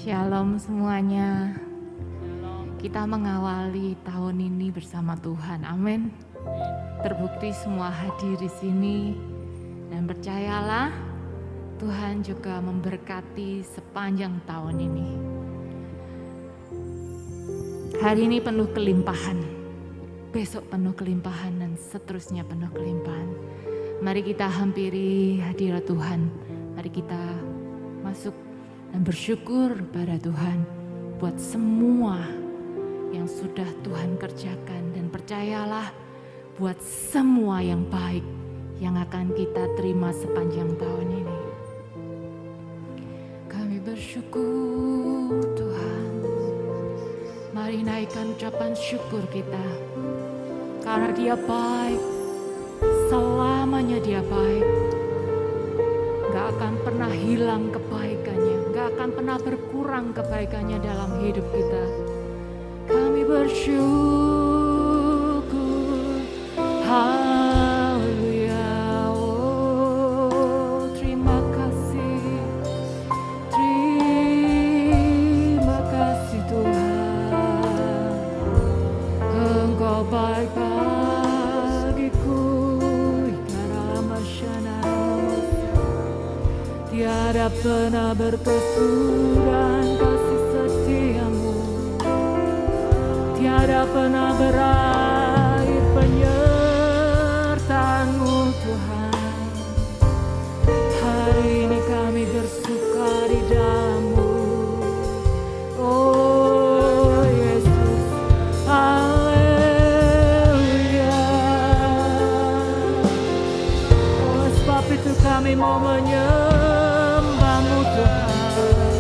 Shalom semuanya. Kita mengawali tahun ini bersama Tuhan. Amin. Terbukti semua hadir di sini dan percayalah Tuhan juga memberkati sepanjang tahun ini. Hari ini penuh kelimpahan, besok penuh kelimpahan dan seterusnya penuh kelimpahan. Mari kita hampiri hadirat Tuhan. Mari kita masuk dan bersyukur pada Tuhan buat semua yang sudah Tuhan kerjakan, dan percayalah buat semua yang baik yang akan kita terima sepanjang tahun ini. Kami bersyukur Tuhan. Mari naikkan ucapan syukur kita, karena Dia baik, selamanya Dia baik. Gak akan pernah hilang kebaikannya, gak akan pernah berkurang kebaikannya dalam hidup kita. Kami bersyukur, haleluya. Oh, terima kasih Tuhan. Engkau baik bagiku, tiada pernah berkesudahan kasih setiamu, tiada pernah berakhir penyertaanmu Tuhan. Hari ini kami bersuka di dalam-Mu, oh Yesus, haleluya. Oh, sebab itu kami mau menyembah-Mu Tuhan,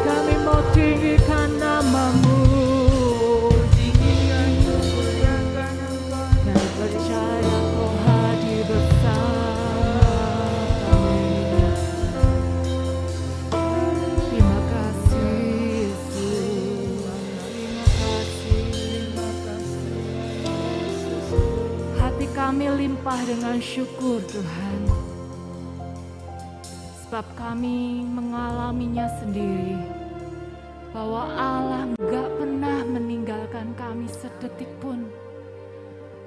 kami mau tinggikan nama-Mu, dan percaya Kau hadir bersama kami. Terima kasih Yesus, terima kasih. Hati kami limpah dengan syukur Tuhan, sebab kami mengalaminya sendiri, bahwa Allah gak pernah meninggalkan kami sedetik pun.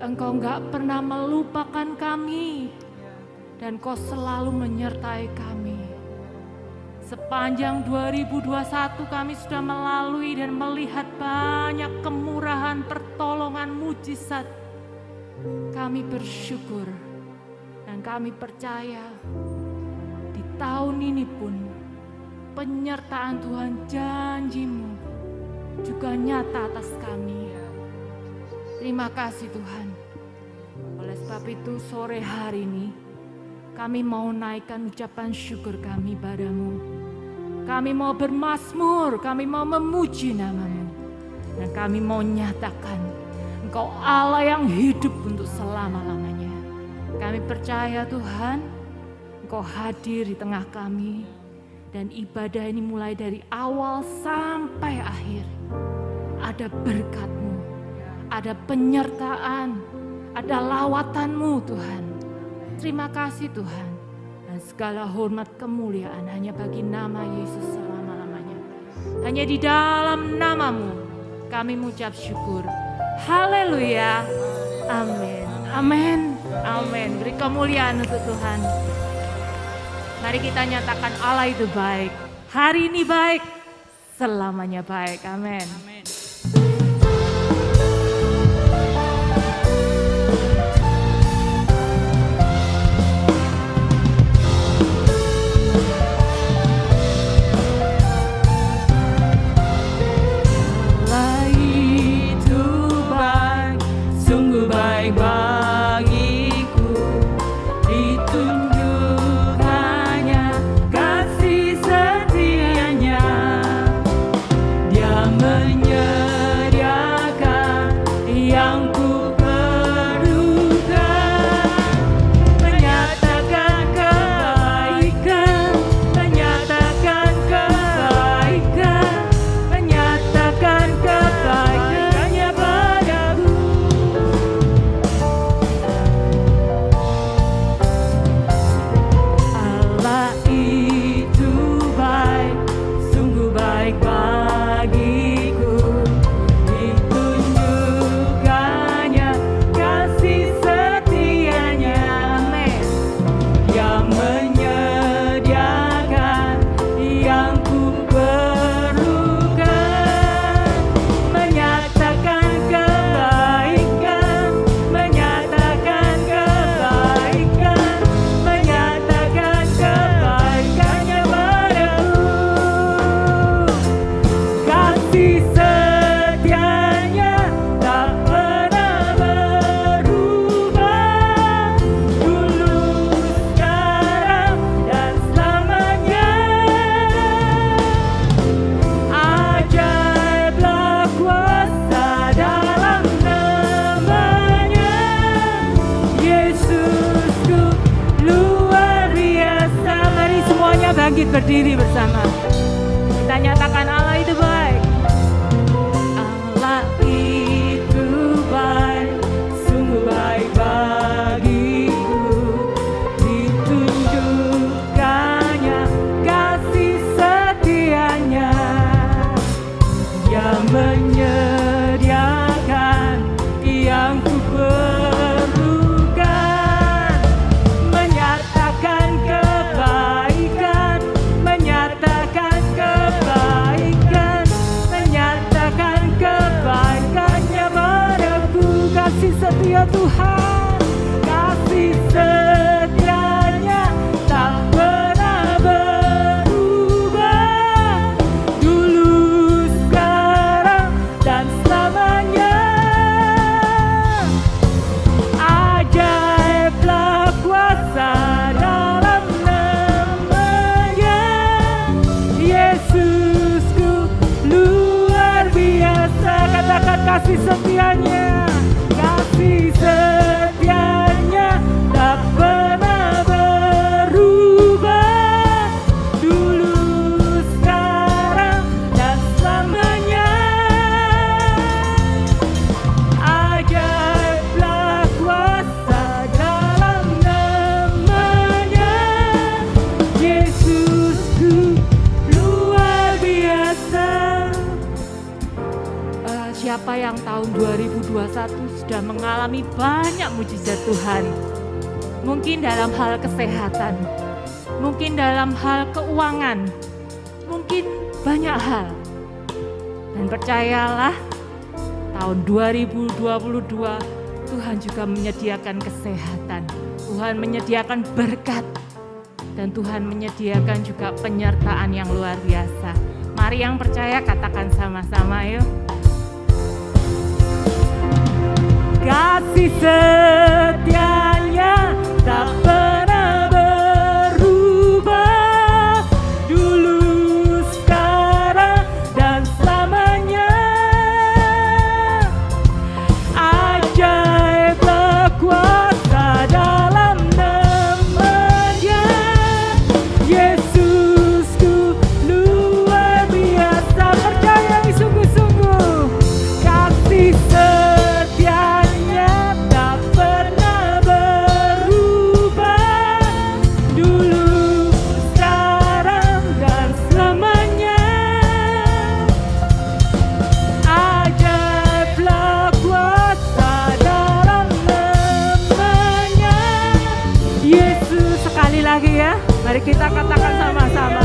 Engkau gak pernah melupakan kami, dan Kau selalu menyertai kami. Sepanjang 2021 kami sudah melalui dan melihat banyak kemurahan, pertolongan, mujizat. Kami bersyukur dan kami percaya di tahun ini pun penyertaan Tuhan, janji-Mu juga nyata atas kami. Terima kasih Tuhan. Oleh sebab itu sore hari ini kami mau naikkan ucapan syukur kami padamu. Kami mau bermazmur, kami mau memuji nama-Mu, dan kami mau nyatakan Engkau Allah yang hidup untuk selama-lamanya. Kami percaya Tuhan, Engkau hadir di tengah kami, dan ibadah ini mulai dari awal sampai akhir ada berkat-Mu, ada penyertaan, ada lawatan-Mu Tuhan. Terima kasih Tuhan, dan segala hormat kemuliaan hanya bagi nama Yesus selama-lamanya. Hanya di dalam nama-Mu kami mengucap syukur. Haleluya, amin, amin, amin. Beri kemuliaan untuk Tuhan. Mari kita nyatakan Allah itu baik. Hari ini baik, selamanya baik. Amin. Amin. Allah itu baik, sungguh baik bagiku. Ditunjukkannya kasih setianya, Dia menyertai baik bagiku. Ditunjukkannya kasih setianya, amin, yang menyediakan yang ku perlukan, menyatakan kebaikan, menyatakan kebaikan, menyatakan kebaikannya padaku. Kasih setianya tak pernah berubah, dulu, sekarang, dan selamanya. Ajaiblah kuasa dalam namanya, Yesusku luar biasa. Mari semuanya bangkit berdiri bersama. Kita nyatakan Allah itu baik. Allah itu baik, sungguh baik bagiku. Ditunjukkannya kasih setianya, yang menyediakan yang ku perlukan, menyatakan kebaikan, menyatakan kebaikan, menyatakan kebaikannya padaku. Kasih setia Tuhan, kasih setianya tak pernah berubah, dulu, sekarang, dan selamanya. Ajaiblah kuasa dalam namanya, Yesusku luar biasa. Katakan kasih setianya, kasih setianya tak pernah berubah, dulu, sekarang, dan selamanya. Ajaiblah kuasa dalam namanya, Yesusku luar biasa. Siapa yang tahun 2021 sudah mengalami banyak mujizat Tuhan? Mungkin dalam hal kesehatan, mungkin dalam hal keuangan, mungkin banyak hal. Dan percayalah, tahun 2022 Tuhan juga menyediakan kesehatan, Tuhan menyediakan berkat, dan Tuhan menyediakan juga penyertaan yang luar biasa. Mari yang percaya katakan sama-sama yuk. Kasih setianya tak pernah berubah, dulu, sekarang, dan selamanya. Ajaiblah kuasa dalam namanya, Yesusku luar biasa. Percayai sungguh-sungguh, kasih setianya tak pernah berubah, dulu, sekarang, dan selamanya. Ajaiblah kuasa dalam namanya, Yesus. Sekali lagi ya, mari kita katakan sama-sama.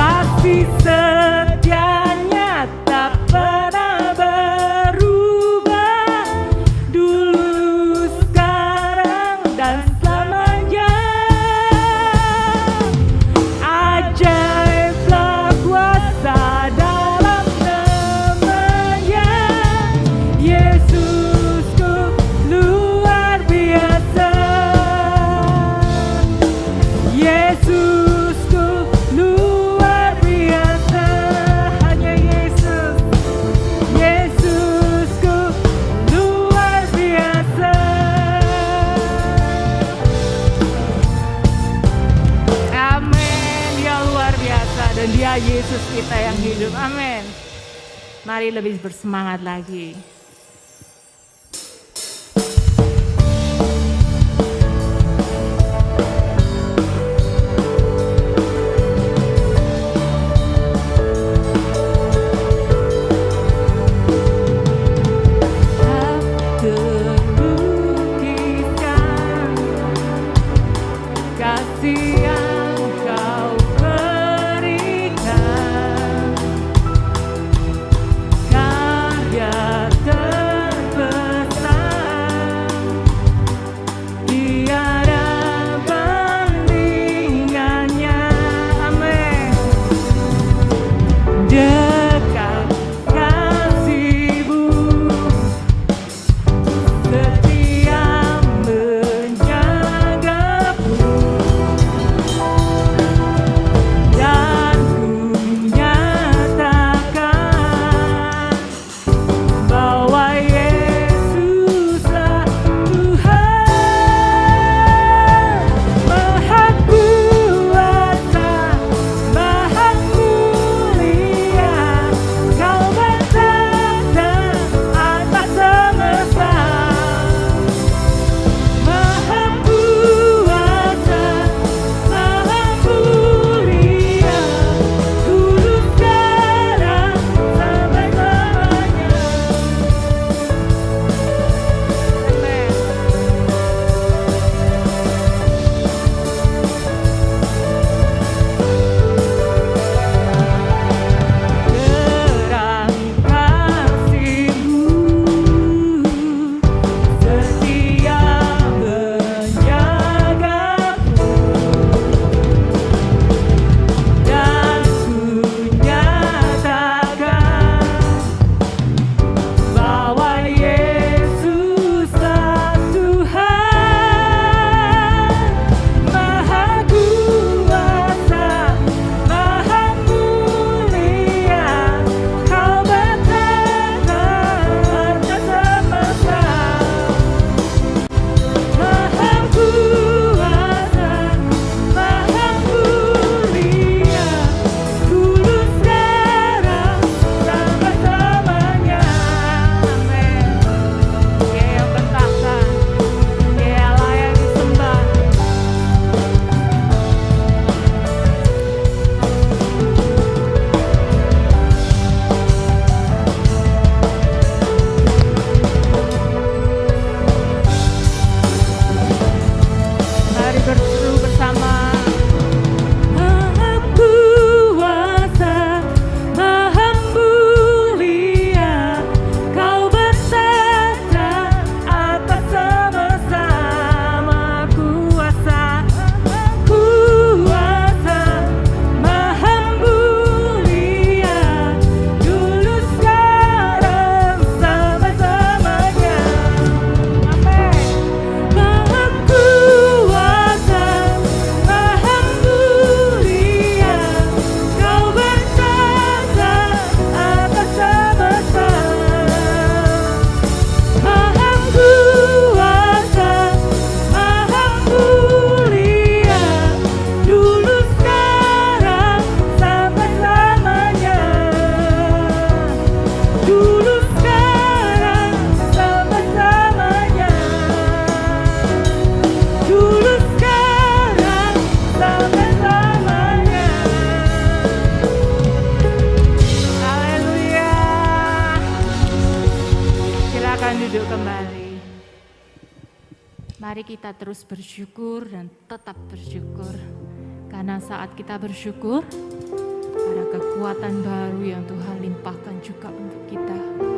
Kasih setianya tak pernah berubah, dulu, sekarang, dan selamanya. Ajaiblah kuasa dalam namanya, Yesusku luar biasa. Yesusku luar biasa. Hanya Yesus, Yesusku luar biasa. Amin, Dia luar biasa dan Dia Yesus kita yang hidup. Amin. Mari lebih bersemangat lagi. Mari kita terus bersyukur dan tetap bersyukur. Karena saat kita bersyukur, ada kekuatan baru yang Tuhan limpahkan juga untuk kita.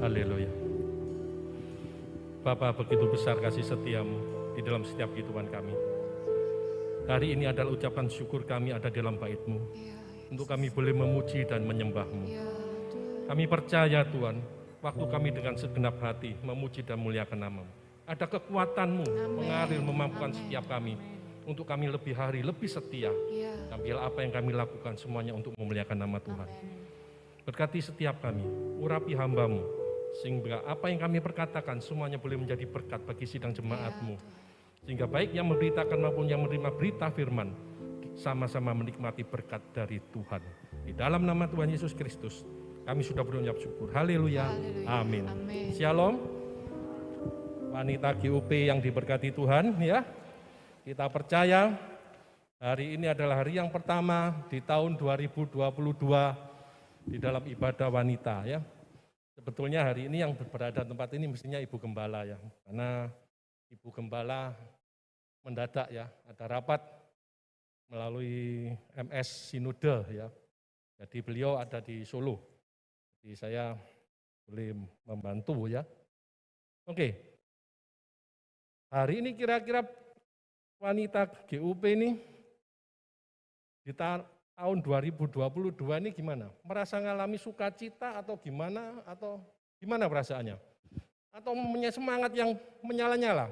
Haleluya. Bapa, begitu besar kasih setiamu di dalam setiap kehidupan kami. Hari ini adalah ucapan syukur kami ada dalam bait-Mu, untuk kami boleh memuji dan menyembah-Mu. Kami percaya Tuhan, waktu kami dengan segenap hati memuji dan muliakan nama-Mu, ada kekuatan-Mu mengalir memampukan setiap kami, untuk kami lebih hari, lebih setia. Ambil apa yang kami lakukan semuanya untuk memuliakan nama Tuhan. Berkati setiap kami, urapi hamba-Mu, sehingga apa yang kami perkatakan semuanya boleh menjadi berkat bagi sidang jemaat-Mu. Sehingga baik yang memberitakan maupun yang menerima berita firman, sama-sama menikmati berkat dari Tuhan. Di dalam nama Tuhan Yesus Kristus, kami sudah berucap syukur. Haleluya. Amin. Shalom. Wanita GUP yang diberkati Tuhan, ya. Kita percaya hari ini adalah hari yang pertama di tahun 2022 di dalam ibadah wanita, ya. Sebetulnya hari ini yang berada di tempat ini mestinya Ibu Gembala, ya, karena Ibu Gembala mendadak, ya, ada rapat melalui MS Sinode, ya. Jadi beliau ada di Solo, jadi saya boleh membantu, ya. Oke, hari ini kira-kira wanita GUP ini di tahun 2022 ini gimana? Merasa ngalami sukacita atau gimana perasaannya? Atau punya semangat yang menyala-nyala?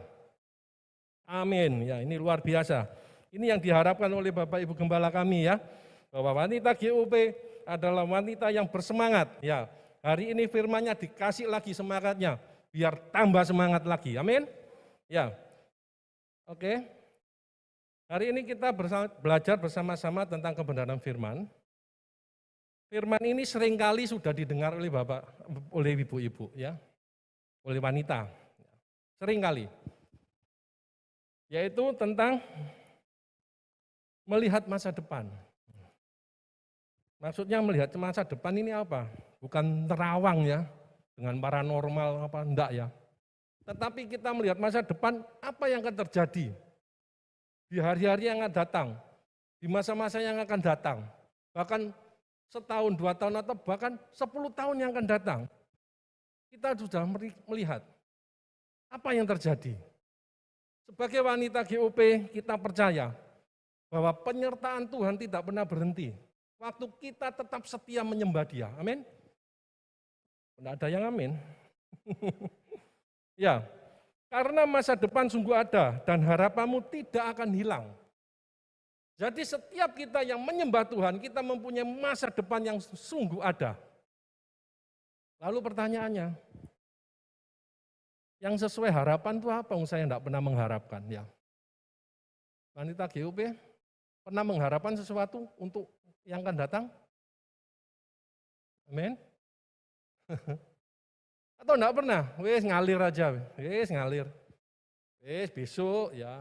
Amin, ya, ini luar biasa. Ini yang diharapkan oleh Bapak Ibu Gembala kami, ya, bahwa wanita GUP adalah wanita yang bersemangat, ya. Hari ini firman-Nya dikasih lagi semangatnya, biar tambah semangat lagi. Amin. Ya. Oke. Hari ini kita belajar bersama-sama tentang kebenaran firman. Firman ini seringkali sudah didengar oleh Bapak, oleh ibu-ibu, ya, oleh wanita. Seringkali. Yaitu tentang melihat masa depan. Maksudnya melihat masa depan ini apa? Bukan terawang, ya, dengan paranormal apa enggak, ya. Tetapi kita melihat masa depan apa yang akan terjadi di hari-hari yang akan datang, di masa-masa yang akan datang, bahkan setahun, 2 tahun, atau bahkan 10 tahun yang akan datang. Kita sudah melihat apa yang terjadi. Sebagai wanita GUP, kita percaya bahwa penyertaan Tuhan tidak pernah berhenti. Waktu kita tetap setia menyembah Dia. Amin. Tidak ada yang amin. Ya, karena masa depan sungguh ada dan harapanmu tidak akan hilang. Jadi setiap kita yang menyembah Tuhan, kita mempunyai masa depan yang sungguh ada. Lalu pertanyaannya, yang sesuai harapan itu apa? Saya tidak pernah mengharapkan, ya. Wanita GUP pernah mengharapkan sesuatu untuk yang akan datang? Amin. Atau enggak pernah? Wes ngalir aja, wes ngalir. Wes besok, ya,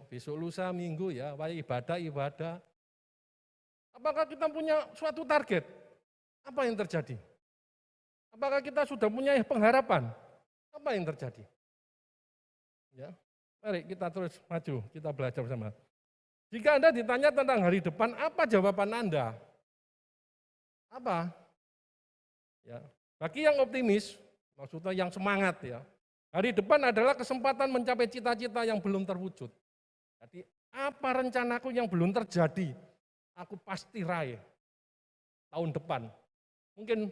besok lusa minggu, ya, ibadah. Apakah kita punya suatu target? Apa yang terjadi? Apakah kita sudah punya pengharapan? Apa yang terjadi? Ya, mari kita terus maju, kita belajar bersama. Jika Anda ditanya tentang hari depan, apa jawaban Anda? Apa? Ya, bagi yang optimis, maksudnya yang semangat, ya, hari depan adalah kesempatan mencapai cita-cita yang belum terwujud. Jadi apa rencanaku yang belum terjadi, aku pasti raih tahun depan. Mungkin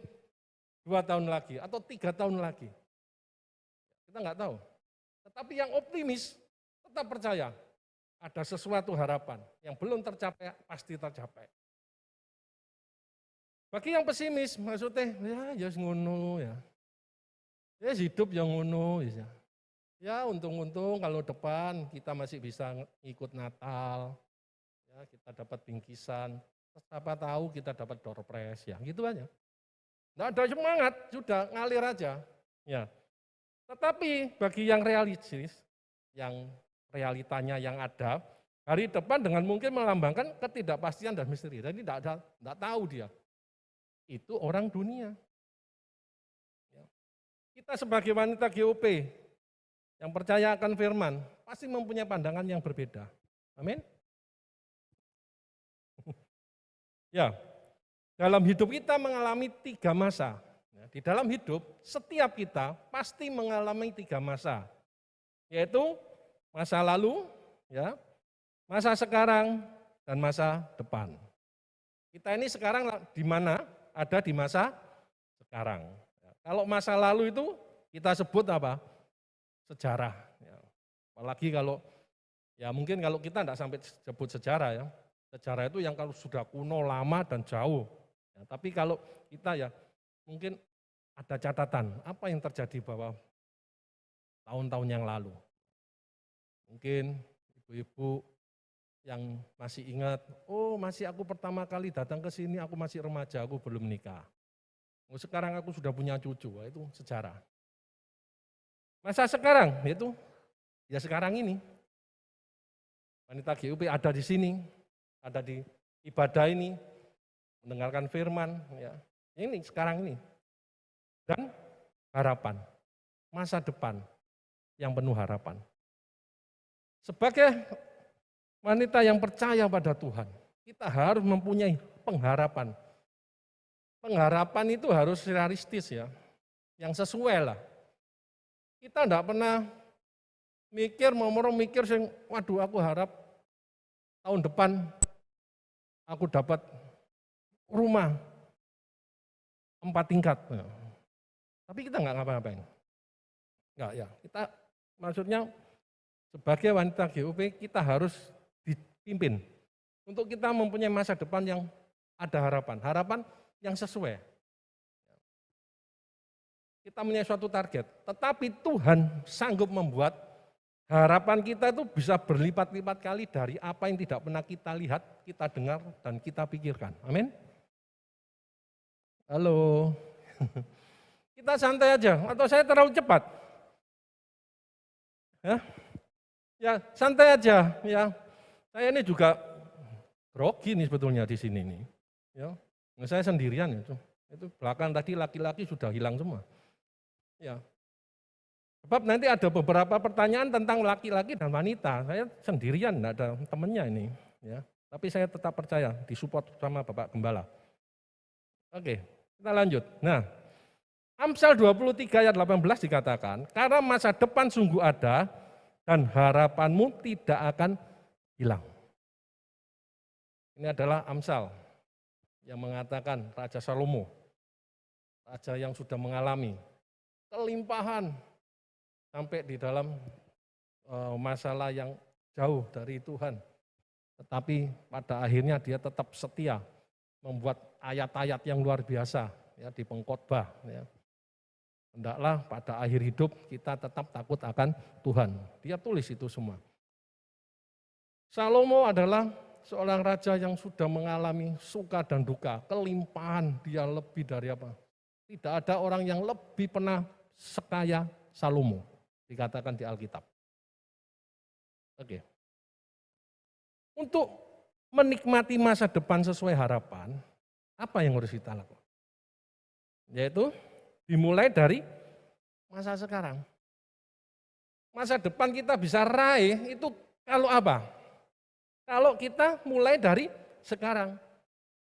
2 tahun lagi atau 3 tahun lagi. Kita nggak tahu. Tetapi yang optimis tetap percaya ada sesuatu harapan yang belum tercapai pasti tercapai. Bagi yang pesimis, maksudnya ya ngono, ya. Ya hidup yang ngono, ya. Ya untung-untung kalau depan kita masih bisa ikut Natal, ya, kita dapat bingkisan, siapa tahu kita dapat door prize, ya, gitu aja. Nggak ada semangat, sudah ngalir aja. Ya. Tetapi bagi yang realistis, yang realitanya yang ada, hari depan dengan mungkin melambangkan ketidakpastian dan misteri. Jadi tidak tahu dia. Itu orang dunia. Kita sebagai wanita GOP yang percaya akan firman, pasti mempunyai pandangan yang berbeda. Amin. Ya, dalam hidup kita mengalami 3 masa. Di dalam hidup, setiap kita pasti mengalami 3 masa, yaitu masa lalu, ya, masa sekarang, dan masa depan. Kita ini sekarang di mana? Ada di masa sekarang. Kalau masa lalu itu kita sebut apa? Sejarah. Apalagi kalau, ya mungkin kalau kita tidak sampai sebut sejarah ya. Sejarah itu yang kalau sudah kuno, lama, dan jauh. Ya, tapi kalau kita ya mungkin ada catatan apa yang terjadi bahwa tahun-tahun yang lalu. Mungkin ibu-ibu yang masih ingat, oh masih aku pertama kali datang ke sini, aku masih remaja, aku belum nikah. Oh, sekarang aku sudah punya cucu, itu sejarah. Masa sekarang, yaitu ya sekarang ini. Wanita GUP ada di sini, ada di ibadah ini, mendengarkan firman, ya. Ini sekarang ini. Dan harapan, masa depan yang penuh harapan. Sebagai wanita yang percaya pada Tuhan, kita harus mempunyai pengharapan. Pengharapan itu harus realistis ya, yang sesuai lah. Kita tidak pernah mikir, waduh aku harap tahun depan aku dapat rumah 4 tingkat. Ya. Tapi kita nggak ngapa-ngapain. Nggak ya, kita maksudnya sebagai wanita GUP kita harus dipimpin untuk kita mempunyai masa depan yang ada harapan yang sesuai. Kita punya suatu target, tetapi Tuhan sanggup membuat harapan kita itu bisa berlipat-lipat kali dari apa yang tidak pernah kita lihat, kita dengar, dan kita pikirkan. Amin. Halo. Kita santai aja, atau saya terlalu cepat? Ya santai aja. Ya, saya ini juga grogi nih sebetulnya di sini nih. Ya, saya sendirian itu belakang tadi laki-laki sudah hilang semua. Ya, sebab nanti ada beberapa pertanyaan tentang laki-laki dan wanita. Saya sendirian, tidak ada temennya ini. Ya, tapi saya tetap percaya disupport sama Bapak Gembala. Oke, kita lanjut. Nah, Amsal 23 ayat 18 dikatakan, karena masa depan sungguh ada dan harapanmu tidak akan hilang. Ini adalah Amsal yang mengatakan Raja Salomo, raja yang sudah mengalami kelimpahan sampai di dalam masalah yang jauh dari Tuhan. Tetapi pada akhirnya dia tetap setia membuat ayat-ayat yang luar biasa ya di pengkhotbah ya. Hendaklah pada akhir hidup kita tetap takut akan Tuhan. Dia tulis itu semua. Salomo adalah seorang raja yang sudah mengalami suka dan duka, kelimpahan, dia lebih dari apa? Tidak ada orang yang lebih pernah sekaya Salomo, dikatakan di Alkitab. Oke. Untuk menikmati masa depan sesuai harapan, apa yang harus kita lakukan? Yaitu dimulai dari masa sekarang. Masa depan kita bisa raih itu kalau apa? Kalau kita mulai dari sekarang.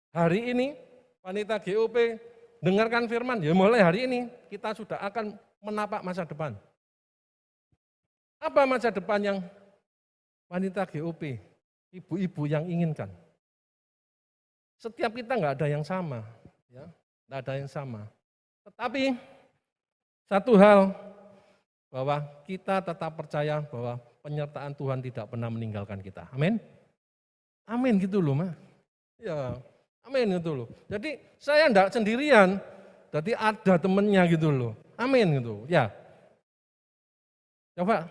Hari ini wanita GOP dengarkan firman, ya mulai hari ini kita sudah akan menapak masa depan. Apa masa depan yang wanita GOP, ibu-ibu yang inginkan? Setiap kita nggak ada yang sama, ya, nggak ada yang sama. Tetapi satu hal, bahwa kita tetap percaya bahwa penyertaan Tuhan tidak pernah meninggalkan kita. Amin. Amin gitu loh, Ma. Ya, amin gitu loh. Jadi saya enggak sendirian, jadi ada temennya gitu loh. Amin gitu, ya. Coba,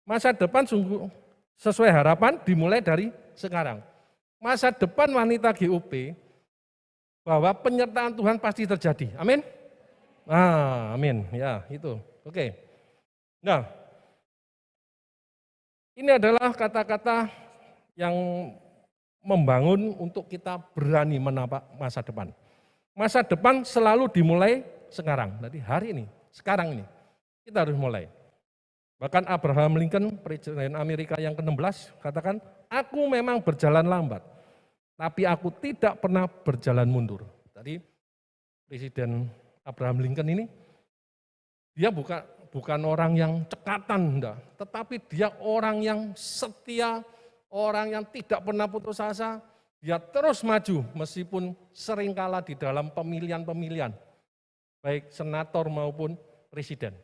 masa depan sungguh sesuai harapan dimulai dari sekarang. Masa depan wanita GOP, bahwa penyertaan Tuhan pasti terjadi. Amin. Amin. Ya, itu. Oke. Nah, ini adalah kata-kata yang membangun untuk kita berani menapak masa depan. Masa depan selalu dimulai sekarang. Jadi hari ini, sekarang ini, kita harus mulai. Bahkan Abraham Lincoln, Presiden Amerika yang ke-16, katakan, aku memang berjalan lambat, tapi aku tidak pernah berjalan mundur. Jadi Presiden Abraham Lincoln ini, dia bukan orang yang cekatan, enggak, tetapi dia orang yang setia, orang yang tidak pernah putus asa, dia terus maju meskipun seringkala di dalam pemilihan-pemilihan, baik senator maupun presiden.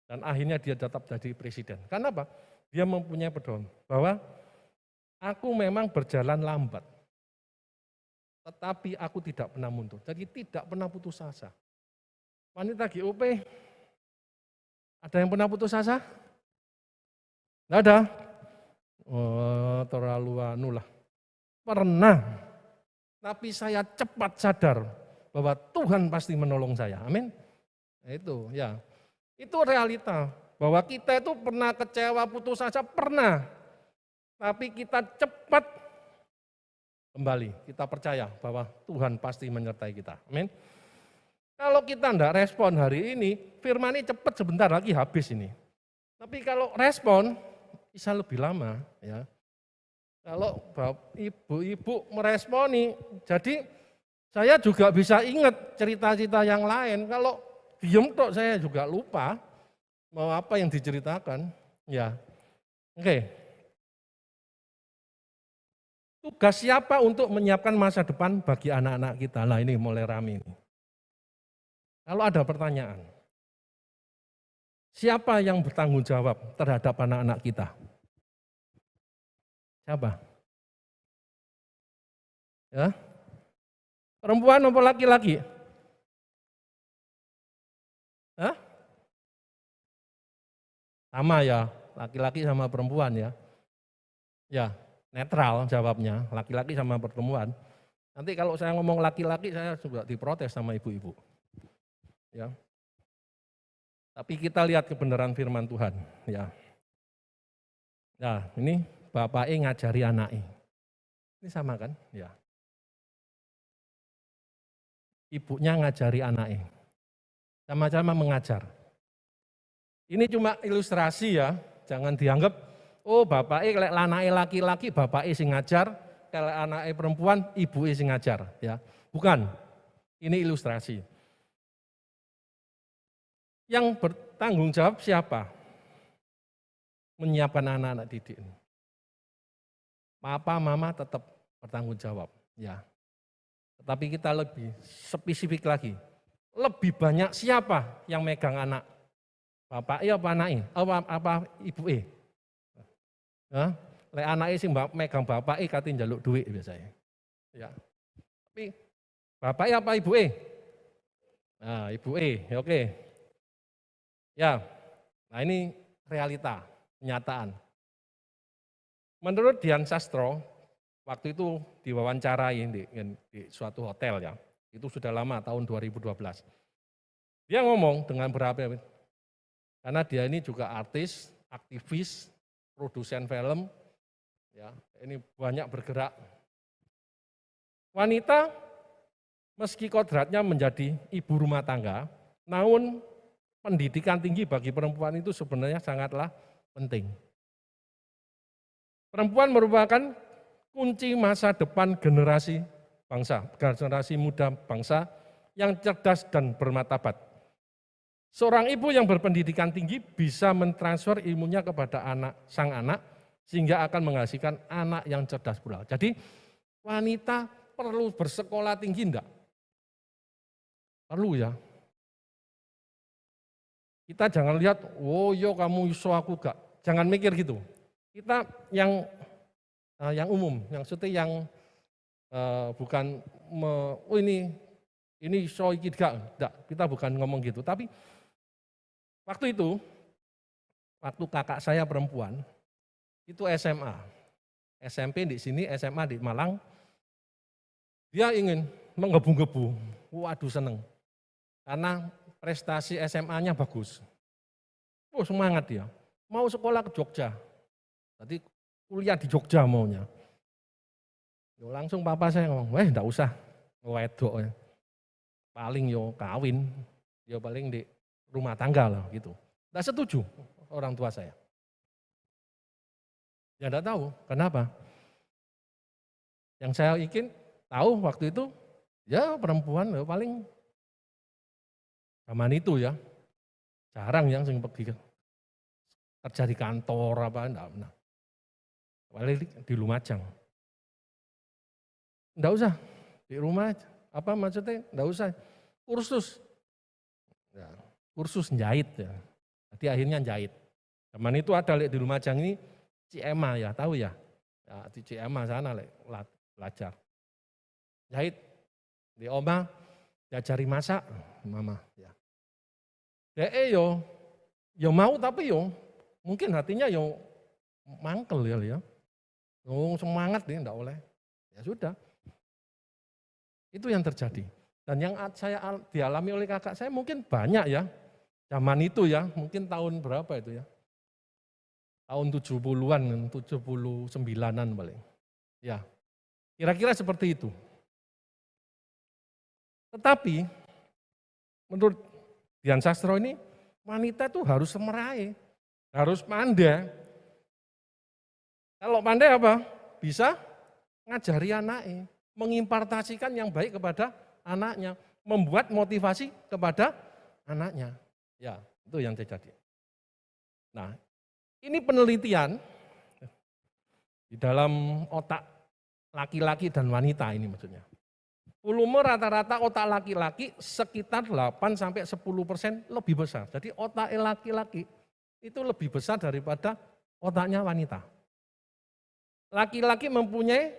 Dan akhirnya dia tetap jadi presiden. Karena apa? Dia mempunyai pedoman bahwa aku memang berjalan lambat, tetapi aku tidak pernah mundur. Jadi tidak pernah putus asa. Wanita GOP, ada yang pernah putus asa? Tidak ada? Oh, terlalu anulah. Pernah. Tapi saya cepat sadar bahwa Tuhan pasti menolong saya. Amin. Itu ya. Itu realita, bahwa kita itu pernah kecewa, putus asa, pernah. Tapi kita cepat kembali, kita percaya bahwa Tuhan pasti menyertai kita. Amin. Kalau kita tidak respon hari ini, firman ini cepat sebentar lagi habis ini. Tapi kalau respon, bisa lebih lama. Ya. Kalau ibu-ibu meresponi, jadi saya juga bisa ingat cerita-cerita yang lain. Kalau diem tok saya juga lupa mau apa yang diceritakan. Ya, oke. Tugas siapa untuk menyiapkan masa depan bagi anak-anak kita? Nah ini mulai rame ini. Kalau ada pertanyaan, siapa yang bertanggung jawab terhadap anak-anak kita? Siapa? Ya, perempuan atau laki-laki? Hah? Sama ya, laki-laki sama perempuan ya. Ya, netral jawabnya, laki-laki sama perempuan. Nanti kalau saya ngomong laki-laki saya juga diprotes sama ibu-ibu. Ya. Tapi kita lihat kebenaran firman Tuhan, ya. Nah, ini bapaknya ngajari anaknya. Ini sama kan? Ya. Ibunya ngajari anaknya. Sama-sama mengajar. Ini cuma ilustrasi ya, jangan dianggap, oh bapaknya kalau anaknya laki-laki, bapaknya sing ngajar, kalau anaknya perempuan, ibunya sing ngajar. Ya. Bukan, ini ilustrasi. Yang bertanggung jawab siapa? Menyiapkan anak-anak didik. Papa, mama tetap bertanggung jawab. Ya. Tetapi kita lebih spesifik lagi. Lebih banyak siapa yang megang anak? Bapak apa anaknya? Apa ibu Lek anaknya sih megang bapak katin jaluk duit biasanya. Ya. Tapi bapak apa ibu Nah ibu ya, oke. Ya, nah ini realita, kenyataan. Menurut Dian Sastro, waktu itu diwawancarai di suatu hotel ya. Itu sudah lama, tahun 2012. Dia ngomong dengan berapa, karena dia ini juga artis, aktivis, produsen film, ya ini banyak bergerak. Wanita meski kodratnya menjadi ibu rumah tangga, namun pendidikan tinggi bagi perempuan itu sebenarnya sangatlah penting. Perempuan merupakan kunci masa depan generasi bangsa, generasi muda bangsa yang cerdas dan bermartabat. Seorang ibu yang berpendidikan tinggi bisa mentransfer ilmunya kepada sang anak sehingga akan menghasilkan anak yang cerdas pula. Jadi wanita perlu bersekolah tinggi enggak? Perlu ya. Kita jangan lihat, oh yo kamu iso aku gak. Jangan mikir gitu. Kita yang umum, yang maksudnya yang bukan oh ini so iki enggak, kita bukan ngomong gitu. Tapi waktu itu, waktu kakak saya perempuan, itu SMA. SMP di sini, SMA di Malang, dia ingin menggebu-gebu, waduh seneng. Karena prestasi SMA-nya bagus. Oh semangat dia, mau sekolah ke Jogja. Tadi kuliah di Jogja maunya. Yo langsung papa saya ngomong, enggak usah, wedok ya. Paling yo kawin, yo paling di rumah tangga lah gitu. Enggak setuju orang tua saya. Ya enggak tahu, kenapa? Yang saya ingin tahu waktu itu, ya perempuan yo paling zaman itu ya, jarang yang sing pergi kerja di kantor apa, enggak pernah. Paling di Lumajang. Enggak usah, di rumah apa maksudnya enggak usah, kursus. Ya, kursus jahit ya. Jadi akhirnya jahit. Zaman itu ada di Lumajang ini CMA ya, tahu ya? Ya di CMA sana belajar. Jahit. Di oma diajari masak, mama ya. Yo mau tapi yo mungkin hatinya yo mangkel ya. Semangat nih enggak oleh. Ya sudah. Itu yang terjadi. Dan yang saya dialami oleh kakak saya mungkin banyak ya. Zaman itu ya, mungkin tahun berapa itu ya. Tahun 70-an, 79-an paling. Ya, kira-kira seperti itu. Tetapi menurut Dian Sastro ini, wanita itu harus semeraih, harus pandai. Kalau pandai apa? Bisa ngajari anaknya, mengimpartasikan yang baik kepada anaknya, membuat motivasi kepada anaknya. Ya, itu yang terjadi. Nah, ini penelitian di dalam otak laki-laki dan wanita ini maksudnya. Volume rata-rata otak laki-laki sekitar 8-10% lebih besar. Jadi otak laki-laki itu lebih besar daripada otaknya wanita. Laki-laki mempunyai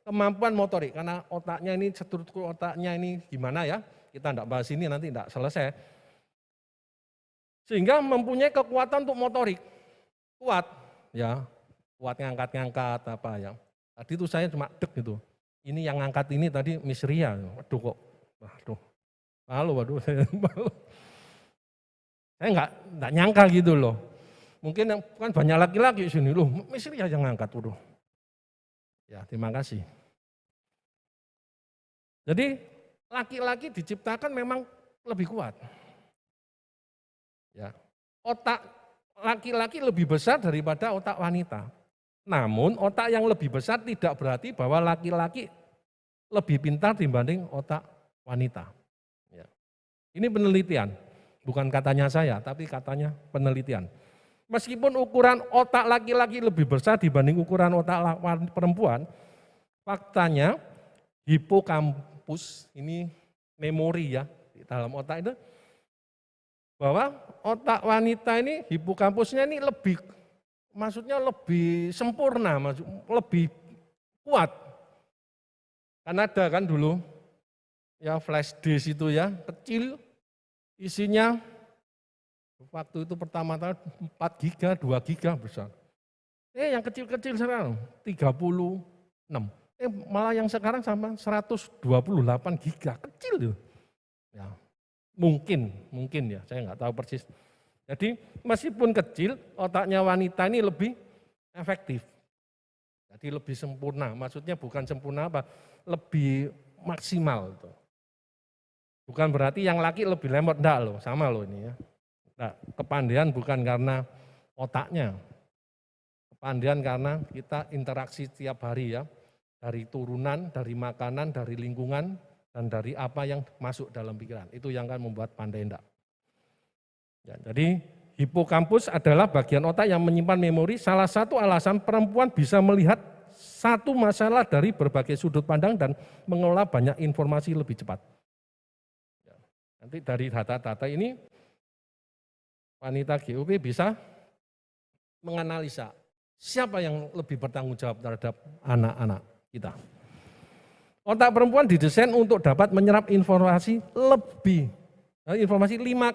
kemampuan motorik, karena otaknya ini, struktur otaknya ini gimana ya, kita enggak bahas ini nanti enggak selesai. Sehingga mempunyai kekuatan untuk motorik, kuat ya, kuat ngangkat-ngangkat apa ya. Tadi itu saya cuma dek gitu. Ini yang ngangkat ini tadi Miss Ria, waduh kok, waduh, saya malu. Saya enggak nyangka gitu loh. Mungkin yang kan banyak laki-laki di sini loh, Miss Ria yang ngangkat waduh. Ya, terima kasih. Jadi laki-laki diciptakan memang lebih kuat. Ya, otak laki-laki lebih besar daripada otak wanita. Namun otak yang lebih besar tidak berarti bahwa laki-laki lebih pintar dibanding otak wanita. Ya. Ini penelitian, bukan katanya saya, tapi katanya penelitian. Meskipun ukuran otak laki-laki lebih besar dibanding ukuran otak perempuan, faktanya hipokampus, ini memori ya di dalam otak itu, bahwa otak wanita ini hipokampusnya ini lebih, maksudnya lebih sempurna, lebih kuat. Kan ada kan dulu ya flash disk itu ya, kecil, isinya waktu itu pertama tahun 4 giga, 2 giga besar. Yang kecil-kecil sekarang 36. Malah yang sekarang sama 128 giga, kecil tuh. Ya, mungkin ya, saya nggak tahu persis. Jadi meskipun kecil, otaknya wanita ini lebih efektif. Jadi lebih sempurna, maksudnya bukan sempurna apa, lebih maksimal. Bukan berarti yang laki lebih lemot, enggak loh, sama loh ini ya. Nah, kepandaian bukan karena otaknya, kepandaian karena kita interaksi setiap hari ya, dari turunan, dari makanan, dari lingkungan, dan dari apa yang masuk dalam pikiran. Itu yang akan membuat pandai enggak. Ya, jadi hipokampus adalah bagian otak yang menyimpan memori. Salah satu alasan perempuan bisa melihat satu masalah dari berbagai sudut pandang dan mengelola banyak informasi lebih cepat. Ya, nanti dari data-data ini wanita GUP bisa menganalisa siapa yang lebih bertanggung jawab terhadap anak-anak kita. Otak perempuan didesain untuk dapat menyerap informasi 5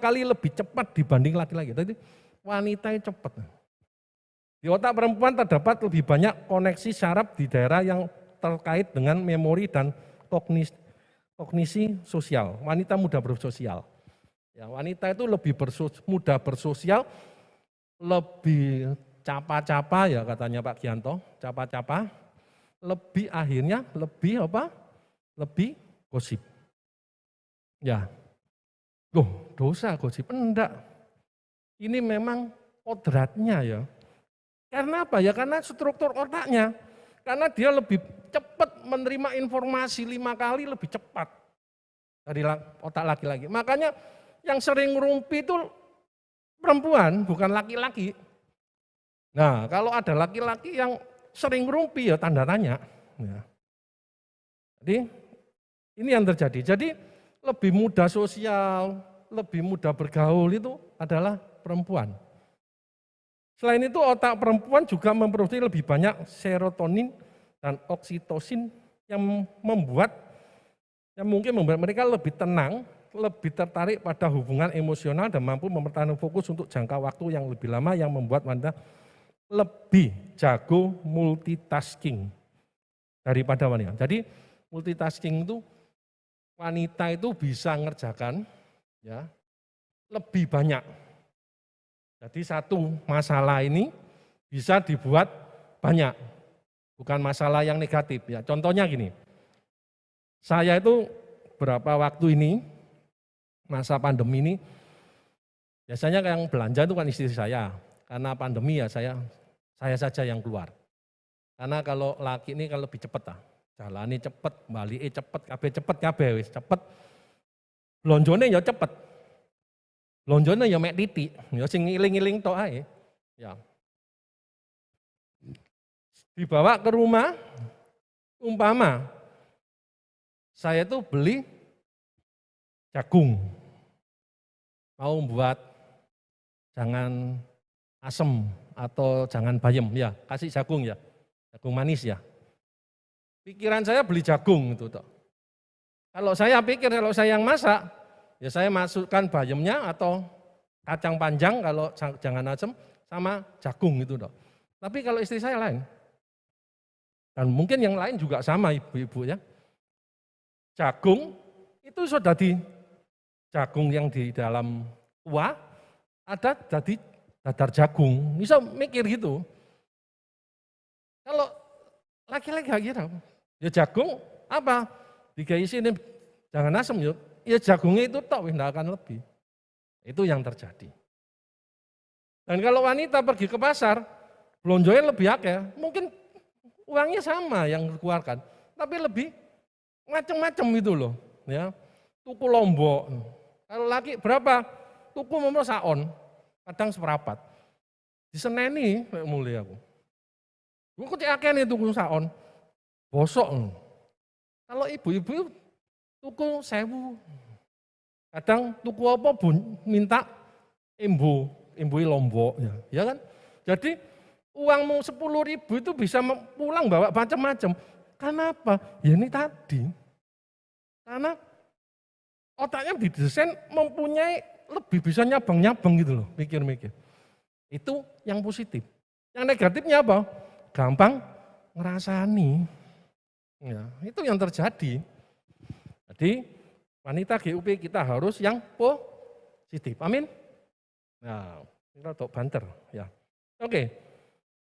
kali lebih cepat dibanding laki-laki. Jadi wanita yang cepat. Di otak perempuan terdapat lebih banyak koneksi saraf di daerah yang terkait dengan memori dan kognisi sosial. Wanita mudah bersosial. Ya, wanita itu lebih mudah bersosial, lebih capa-capa ya katanya Pak Gianto, capa-capa, lebih akhirnya lebih apa? Lebih gosip. Ya, loh dosa gosip, enggak. Ini memang kodratnya ya. Karena apa ya? Karena struktur otaknya. Karena dia lebih cepat menerima informasi 5 kali lebih cepat dari otak laki-laki. Makanya yang sering ngerumpi itu perempuan, bukan laki-laki. Nah, kalau ada laki-laki yang sering ngerumpi ya tanda tanya. Ya. Jadi ini yang terjadi. Jadi lebih mudah sosial, lebih mudah bergaul itu adalah perempuan. Selain itu otak perempuan juga memproduksi lebih banyak serotonin dan oksitosin yang mungkin membuat mereka lebih tenang, lebih tertarik pada hubungan emosional dan mampu mempertahankan fokus untuk jangka waktu yang lebih lama yang membuat wanita lebih jago multitasking daripada wanita. Jadi multitasking itu wanita itu bisa ngerjakan ya lebih banyak. Jadi satu masalah ini bisa dibuat banyak, bukan masalah yang negatif ya. Contohnya gini, saya itu berapa waktu ini masa pandemi ini biasanya yang belanja itu kan istri saya, karena pandemi ya saya saja yang keluar. Karena kalau laki ini kan lebih cepat lah, jalani cepet, balike cepet, kabeh wis cepet, blonjone ya cepet, blonjone ya mek titik, ya sing ngiling-ngiling tok ae. Ya. Dibawa ke rumah, umpama saya tuh beli jagung, mau buat jangan asem atau jangan bayem, ya kasih jagung ya, jagung manis ya. Pikiran saya beli jagung itu toh. Kalau saya pikir kalau saya yang masak, ya saya masukkan bayemnya atau kacang panjang kalau jangan asem sama jagung itu toh. Tapi kalau istri saya lain, dan mungkin yang lain juga sama ibu-ibu ya. Jagung itu sudah di jagung yang di dalam kuah ada jadi dadar jagung. Bisa mikir gitu. Kalau laki-laki gak kira, ya jagung apa? Dikai sini jangan asem yuk. Ya jagungnya itu tok tidak akan lebih. Itu yang terjadi. Dan kalau wanita pergi ke pasar, belonjonya lebih akeh, mungkin uangnya sama yang dikeluarkan, tapi lebih macam-macam itu loh, ya. Tuku lombok. Kalau laki berapa? Tuku mau saon, kadang seperapat. Diseneni mulai aku. Gue kok akeh nih tuku saon, bosok. Kalau ibu-ibu tuku 1.000. Kadang tuku apa bun minta embu lombok, ya kan? Jadi uangmu 10.000 itu bisa pulang bawa macam-macam. Kenapa? Ya ini tadi. Karena otaknya didesain mempunyai lebih bisa nyabang-nyabang gitu loh, mikir-mikir. Itu yang positif. Yang negatifnya apa? Gampang ngerasani. Ya, itu yang terjadi. Jadi wanita GUP kita harus yang positif. Amin. Nah, kita untuk banter ya. Oke.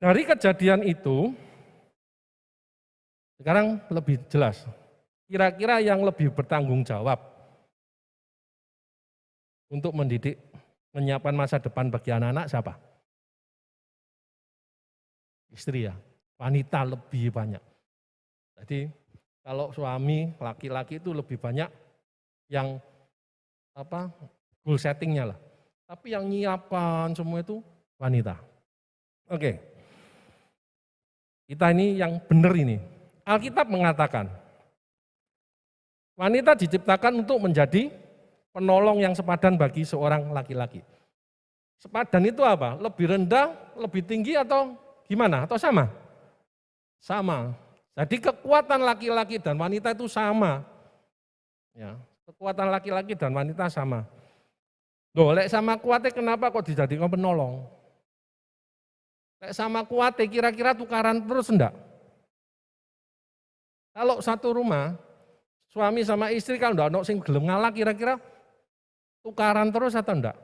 Dari kejadian itu sekarang lebih jelas. Kira-kira yang lebih bertanggung jawab untuk mendidik, menyiapkan masa depan bagi anak-anak siapa? Istri ya, wanita lebih banyak. Jadi kalau suami laki-laki itu lebih banyak yang goal settingnya lah. Tapi yang nyiapkan semua itu wanita. Oke. Kita ini yang benar ini. Alkitab mengatakan, wanita diciptakan untuk menjadi penolong yang sepadan bagi seorang laki-laki. Sepadan itu apa? Lebih rendah, lebih tinggi atau gimana? Atau sama? Sama. Jadi kekuatan laki-laki dan wanita itu sama. Ya, kekuatan laki-laki dan wanita sama. Loh, lek sama kuatnya kenapa kok dijadikan penolong? Lek sama kuatnya kira-kira tukaran terus enggak? Kalau satu rumah, suami sama istri kalau enggak ono sing gelem ngalah kira-kira Tukaran terus atau enggak?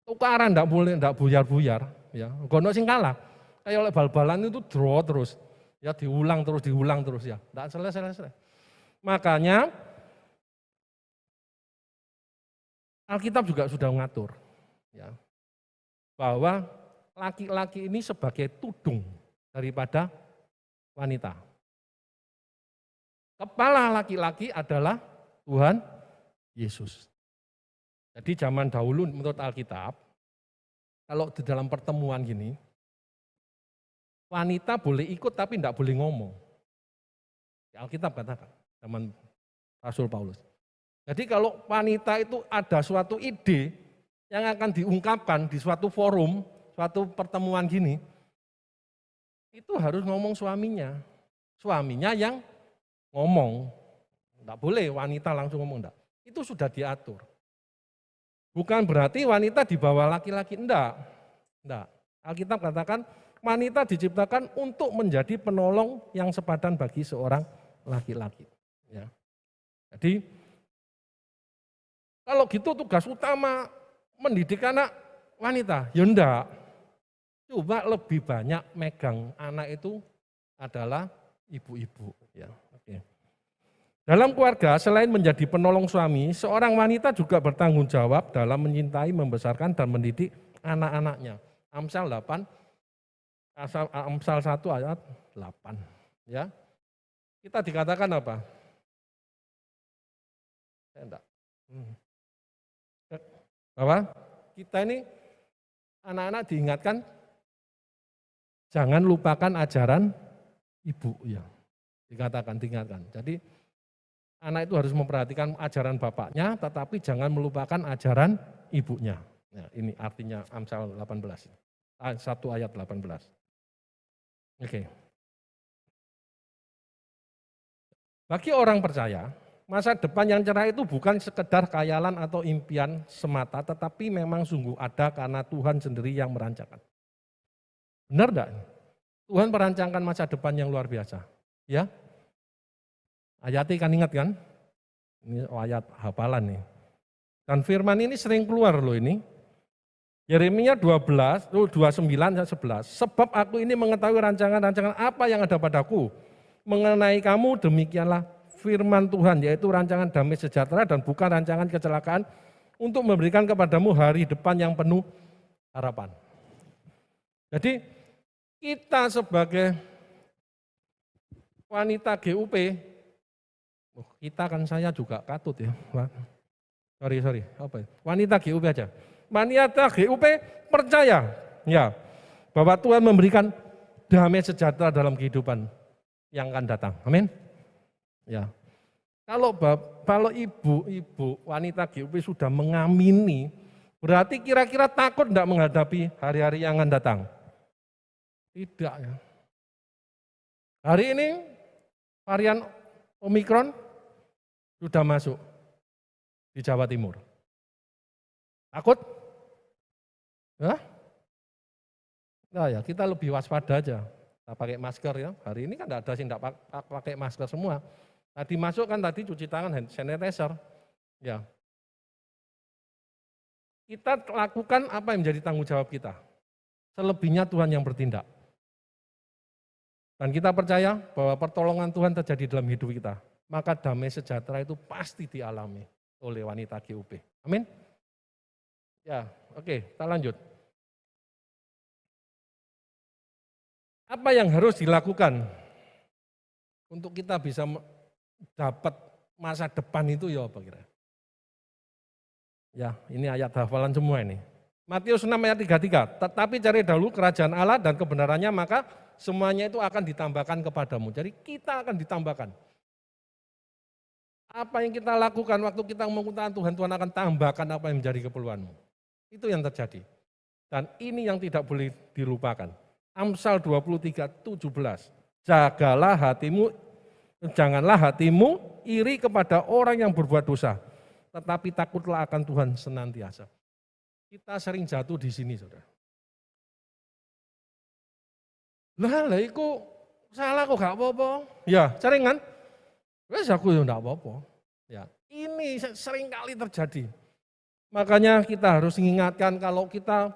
Tukaran enggak boleh, enggak buyar-buyar. Ya, gono sing kalah. Kayak oleh bal-balan itu draw terus. Ya diulang terus ya. Enggak selesai. Makanya Alkitab juga sudah mengatur ya, bahwa laki-laki ini sebagai tudung daripada wanita. Kepala laki-laki adalah Tuhan Yesus. Jadi zaman dahulu menurut Alkitab, kalau di dalam pertemuan gini, wanita boleh ikut tapi tidak boleh ngomong. Alkitab katakan, zaman Rasul Paulus. Jadi kalau wanita itu ada suatu ide yang akan diungkapkan di suatu forum, suatu pertemuan gini, itu harus ngomong suaminya. Suaminya yang ngomong. Enggak boleh wanita langsung ngomong, enggak. Itu sudah diatur. Bukan berarti wanita di bawah laki-laki, enggak. Alkitab katakan wanita diciptakan untuk menjadi penolong yang sepadan bagi seorang laki-laki. Ya. Jadi kalau gitu tugas utama mendidik anak wanita, ya enggak. Coba lebih banyak megang anak itu adalah ibu-ibu. Ya. Oke. Dalam keluarga, selain menjadi penolong suami, seorang wanita juga bertanggung jawab dalam menyintai, membesarkan, dan mendidik anak-anaknya. Amsal 8, Amsal 1 ayat 8. Ya. Kita dikatakan apa? Enggak. Bahwa kita ini anak-anak diingatkan, jangan lupakan ajaran ibu. Ya. Diingatkan. Jadi, anak itu harus memperhatikan ajaran bapaknya, tetapi jangan melupakan ajaran ibunya. Nah, ini artinya Amsal 18, 1 ayat 18. Oke. Bagi orang percaya, masa depan yang cerah itu bukan sekedar khayalan atau impian semata, tetapi memang sungguh ada karena Tuhan sendiri yang merancangkan. Benar enggak? Tuhan merancangkan masa depan yang luar biasa. Ya. Ayatnya kan ingat kan? Ini ayat hafalan nih. Dan firman ini sering keluar loh ini. Yeremia 29 ayat 11. Sebab aku ini mengetahui rancangan-rancangan apa yang ada padaku. Mengenai kamu demikianlah firman Tuhan, yaitu rancangan damai sejahtera dan bukan rancangan kecelakaan, untuk memberikan kepadamu hari depan yang penuh harapan. Jadi kita sebagai wanita GUP, kita kan saya juga katut ya. Sorry, apa ya? Wanita GUP aja. Wanita GUP percaya ya bahwa Tuhan memberikan damai sejahtera dalam kehidupan yang akan datang. Amin. Ya. Kalau ibu-ibu wanita GUP sudah mengamini, berarti kira-kira takut enggak menghadapi hari-hari yang akan datang? Tidak ya. Hari ini varian Omikron sudah masuk di Jawa Timur. Takut? Hah? Nah ya, kita lebih waspada aja. Kita pakai masker ya. Hari ini kan tidak ada sih tidak pakai masker semua. Tadi masuk kan tadi cuci tangan, hand sanitizer. Ya. Kita lakukan apa yang menjadi tanggung jawab kita. Selebihnya Tuhan yang bertindak. Dan kita percaya bahwa pertolongan Tuhan terjadi dalam hidup kita. Maka damai sejahtera itu pasti dialami oleh wanita GUP. Amin. Ya, oke, kita lanjut. Apa yang harus dilakukan untuk kita bisa dapat masa depan itu ya apa kira? Ya, ini ayat hafalan semua ini. Matius 6 ayat 33, tetapi cari dahulu kerajaan Allah dan kebenarannya, maka semuanya itu akan ditambahkan kepadamu. Jadi kita akan ditambahkan. Apa yang kita lakukan waktu kita mengutamakan Tuhan, Tuhan akan tambahkan apa yang menjadi keperluanmu. Itu yang terjadi. Dan ini yang tidak boleh dilupakan. Amsal 23:17. Janganlah hatimu iri kepada orang yang berbuat dosa, tetapi takutlah akan Tuhan senantiasa. Kita sering jatuh di sini, saudara. Lah iku salah kok gak apa-apa. Ya, sering kan? Wes aku ya enggak apa-apa. Ya, ini sering kali terjadi. Makanya kita harus mengingatkan kalau kita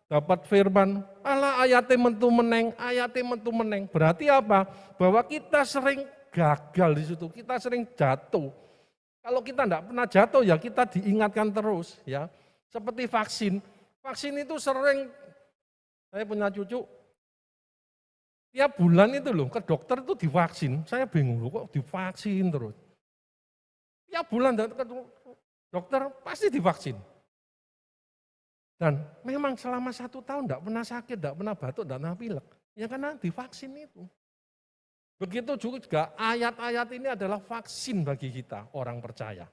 dapat firman, Allah ayate mentu meneng. Berarti apa? Bahwa kita sering gagal di situ, kita sering jatuh. Kalau kita tidak pernah jatuh ya kita diingatkan terus ya. Seperti vaksin. Vaksin itu sering, saya punya cucu, tiap bulan itu loh ke dokter itu divaksin. Saya bingung loh kok divaksin terus. Tiap bulan ke dokter pasti divaksin. Dan memang selama 1 tahun tidak pernah sakit, tidak pernah batuk, tidak pernah pilek. Ya karena divaksin itu. Begitu juga ayat-ayat ini adalah vaksin bagi kita orang percaya.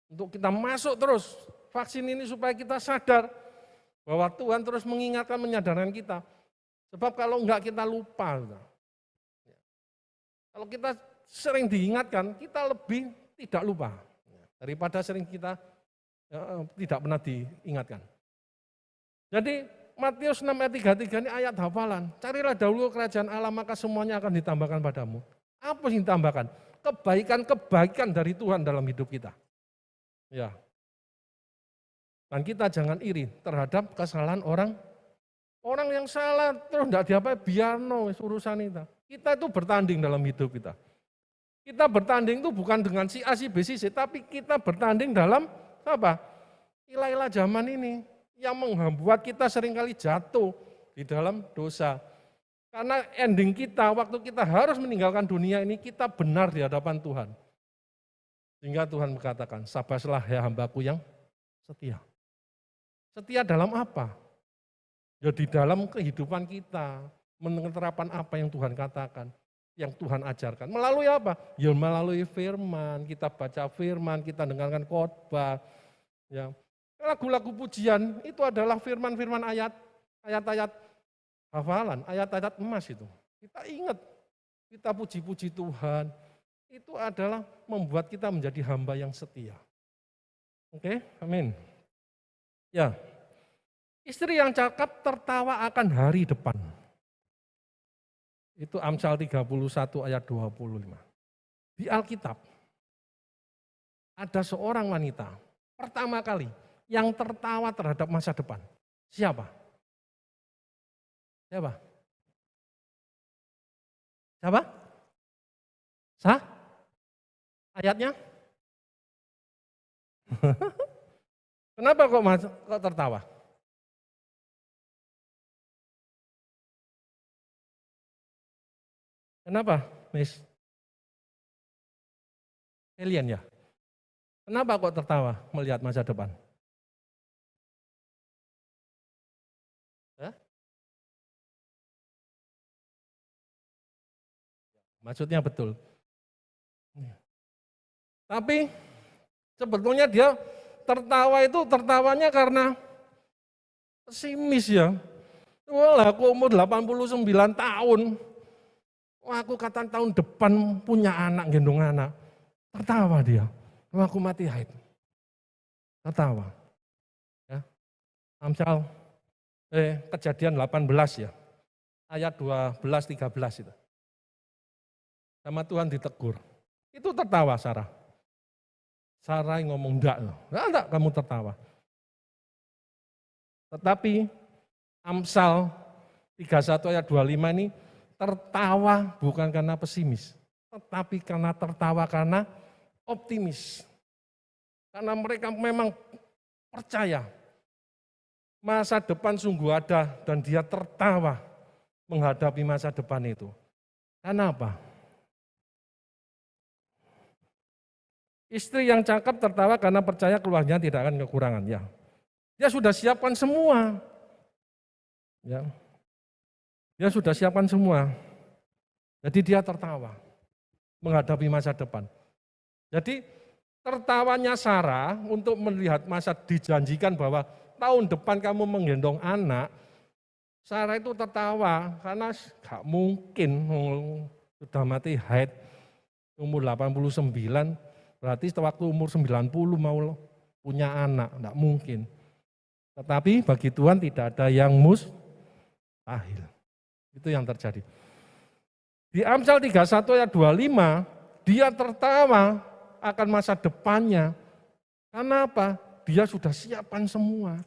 Untuk kita masuk terus vaksin ini supaya kita sadar bahwa Tuhan terus mengingatkan, menyadarkan kita. Sebab kalau enggak kita lupa. Kalau kita sering diingatkan, kita lebih tidak lupa. Daripada sering kita tidak pernah diingatkan. Jadi Matius 6 ayat 33 ini ayat hafalan. Carilah dahulu kerajaan Allah maka semuanya akan ditambahkan padamu. Apa yang ditambahkan? Kebaikan-kebaikan dari Tuhan dalam hidup kita. Ya. Dan kita jangan iri terhadap kesalahan orang yang salah terus tidak diapa biarno urusan itu. Kita itu bertanding dalam hidup kita. Kita bertanding itu bukan dengan si A, si B, si C, tapi kita bertanding dalam apa? Ilah-ilah zaman ini yang membuat kita seringkali jatuh di dalam dosa. Karena ending kita, waktu kita harus meninggalkan dunia ini, kita benar di hadapan Tuhan. Sehingga Tuhan berkatakan, sabarlah ya hambaku yang setia. Setia dalam apa? Ya di dalam kehidupan kita, menerapkan apa yang Tuhan katakan, yang Tuhan ajarkan. Melalui apa? Ya melalui firman, kita baca firman, kita dengarkan khotbah. Ya. Lagu-lagu pujian itu adalah firman-firman ayat-ayat hafalan, ayat-ayat emas itu. Kita ingat, kita puji-puji Tuhan. Itu adalah membuat kita menjadi hamba yang setia. Oke, amin. Ya, istri yang cakap tertawa akan hari depan. Itu Amsal 31 ayat 25. Di Alkitab, ada seorang wanita, pertama kali, yang tertawa terhadap masa depan. Siapa? Siapa? Siapa? Sah? Ayatnya? Kenapa kok tertawa? Kenapa, Miss? Alien ya? Kenapa kok tertawa melihat masa depan? Maksudnya betul. Tapi sebetulnya dia tertawa itu tertawanya karena pesimis ya. Wah, aku umur 89 tahun. Wah, aku kata tahun depan punya anak, gendong anak. Tertawa dia. Wah, aku mati haid. Tertawa. Ya. Amsal Kejadian 18 ya. Ayat 12 13 itu. Sama Tuhan ditegur. Itu tertawa Sarah. Sarah ngomong enggak kamu tertawa. Tetapi Amsal 31 ayat 25 ini tertawa bukan karena pesimis. Tetapi karena tertawa karena optimis. Karena mereka memang percaya masa depan sungguh ada dan dia tertawa menghadapi masa depan itu. Karena apa? Istri yang cakap tertawa karena percaya keluarganya tidak akan kekurangan. Ya, dia sudah siapkan semua. Ya, dia sudah siapkan semua. Jadi dia tertawa menghadapi masa depan. Jadi tertawanya Sarah untuk melihat masa dijanjikan bahwa tahun depan kamu menggendong anak. Sarah itu tertawa karena gak mungkin sudah mati haid umur 89. Berarti waktu umur 90 mau punya anak, enggak mungkin. Tetapi bagi Tuhan tidak ada yang mustahil. Itu yang terjadi. Di Amsal 31 ayat 25, dia tertawa akan masa depannya. Karena apa? dia sudah siapkan semua.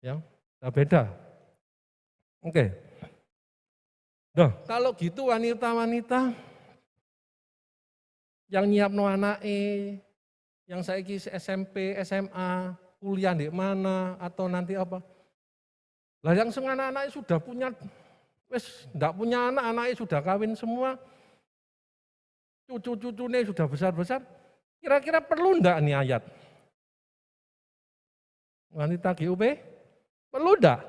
Ya, nah beda. Oke. Nah, kalau gitu wanita-wanita yang nyiapno anake, yang saiki SMP, SMA, kuliah di mana atau nanti apa? Lah yang sing anak-anake sudah punya wis ndak punya anak, anaknya sudah kawin semua, cucu-cucunya sudah besar-besar, kira-kira perlu ndak nih ayat? Wanita GUP? Perlu ndak?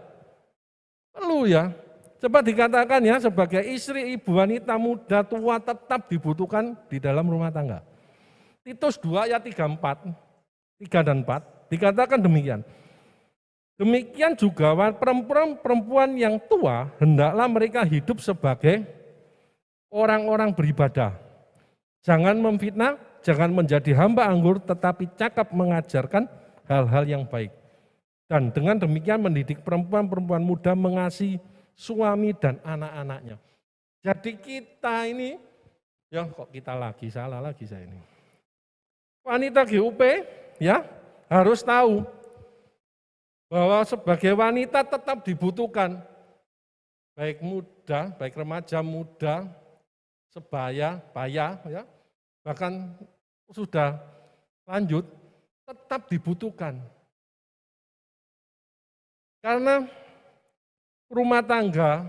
Perlu ya. Coba dikatakan ya, sebagai istri, ibu, wanita muda, tua tetap dibutuhkan di dalam rumah tangga. Titus 2 ayat 3 dan 4 dikatakan demikian. Demikian juga perempuan yang tua, hendaklah mereka hidup sebagai orang-orang beribadah. Jangan memfitnah, jangan menjadi hamba anggur, tetapi cakap mengajarkan hal-hal yang baik. Dan dengan demikian mendidik perempuan-perempuan muda mengasihi suami dan anak-anaknya. Jadi kita ini, ya kok kita lagi, salah lagi saya ini. Wanita GUP ya harus tahu bahwa sebagai wanita tetap dibutuhkan, baik muda, baik remaja muda, sebaya, baya, ya, bahkan sudah lanjut, tetap dibutuhkan. Karena rumah tangga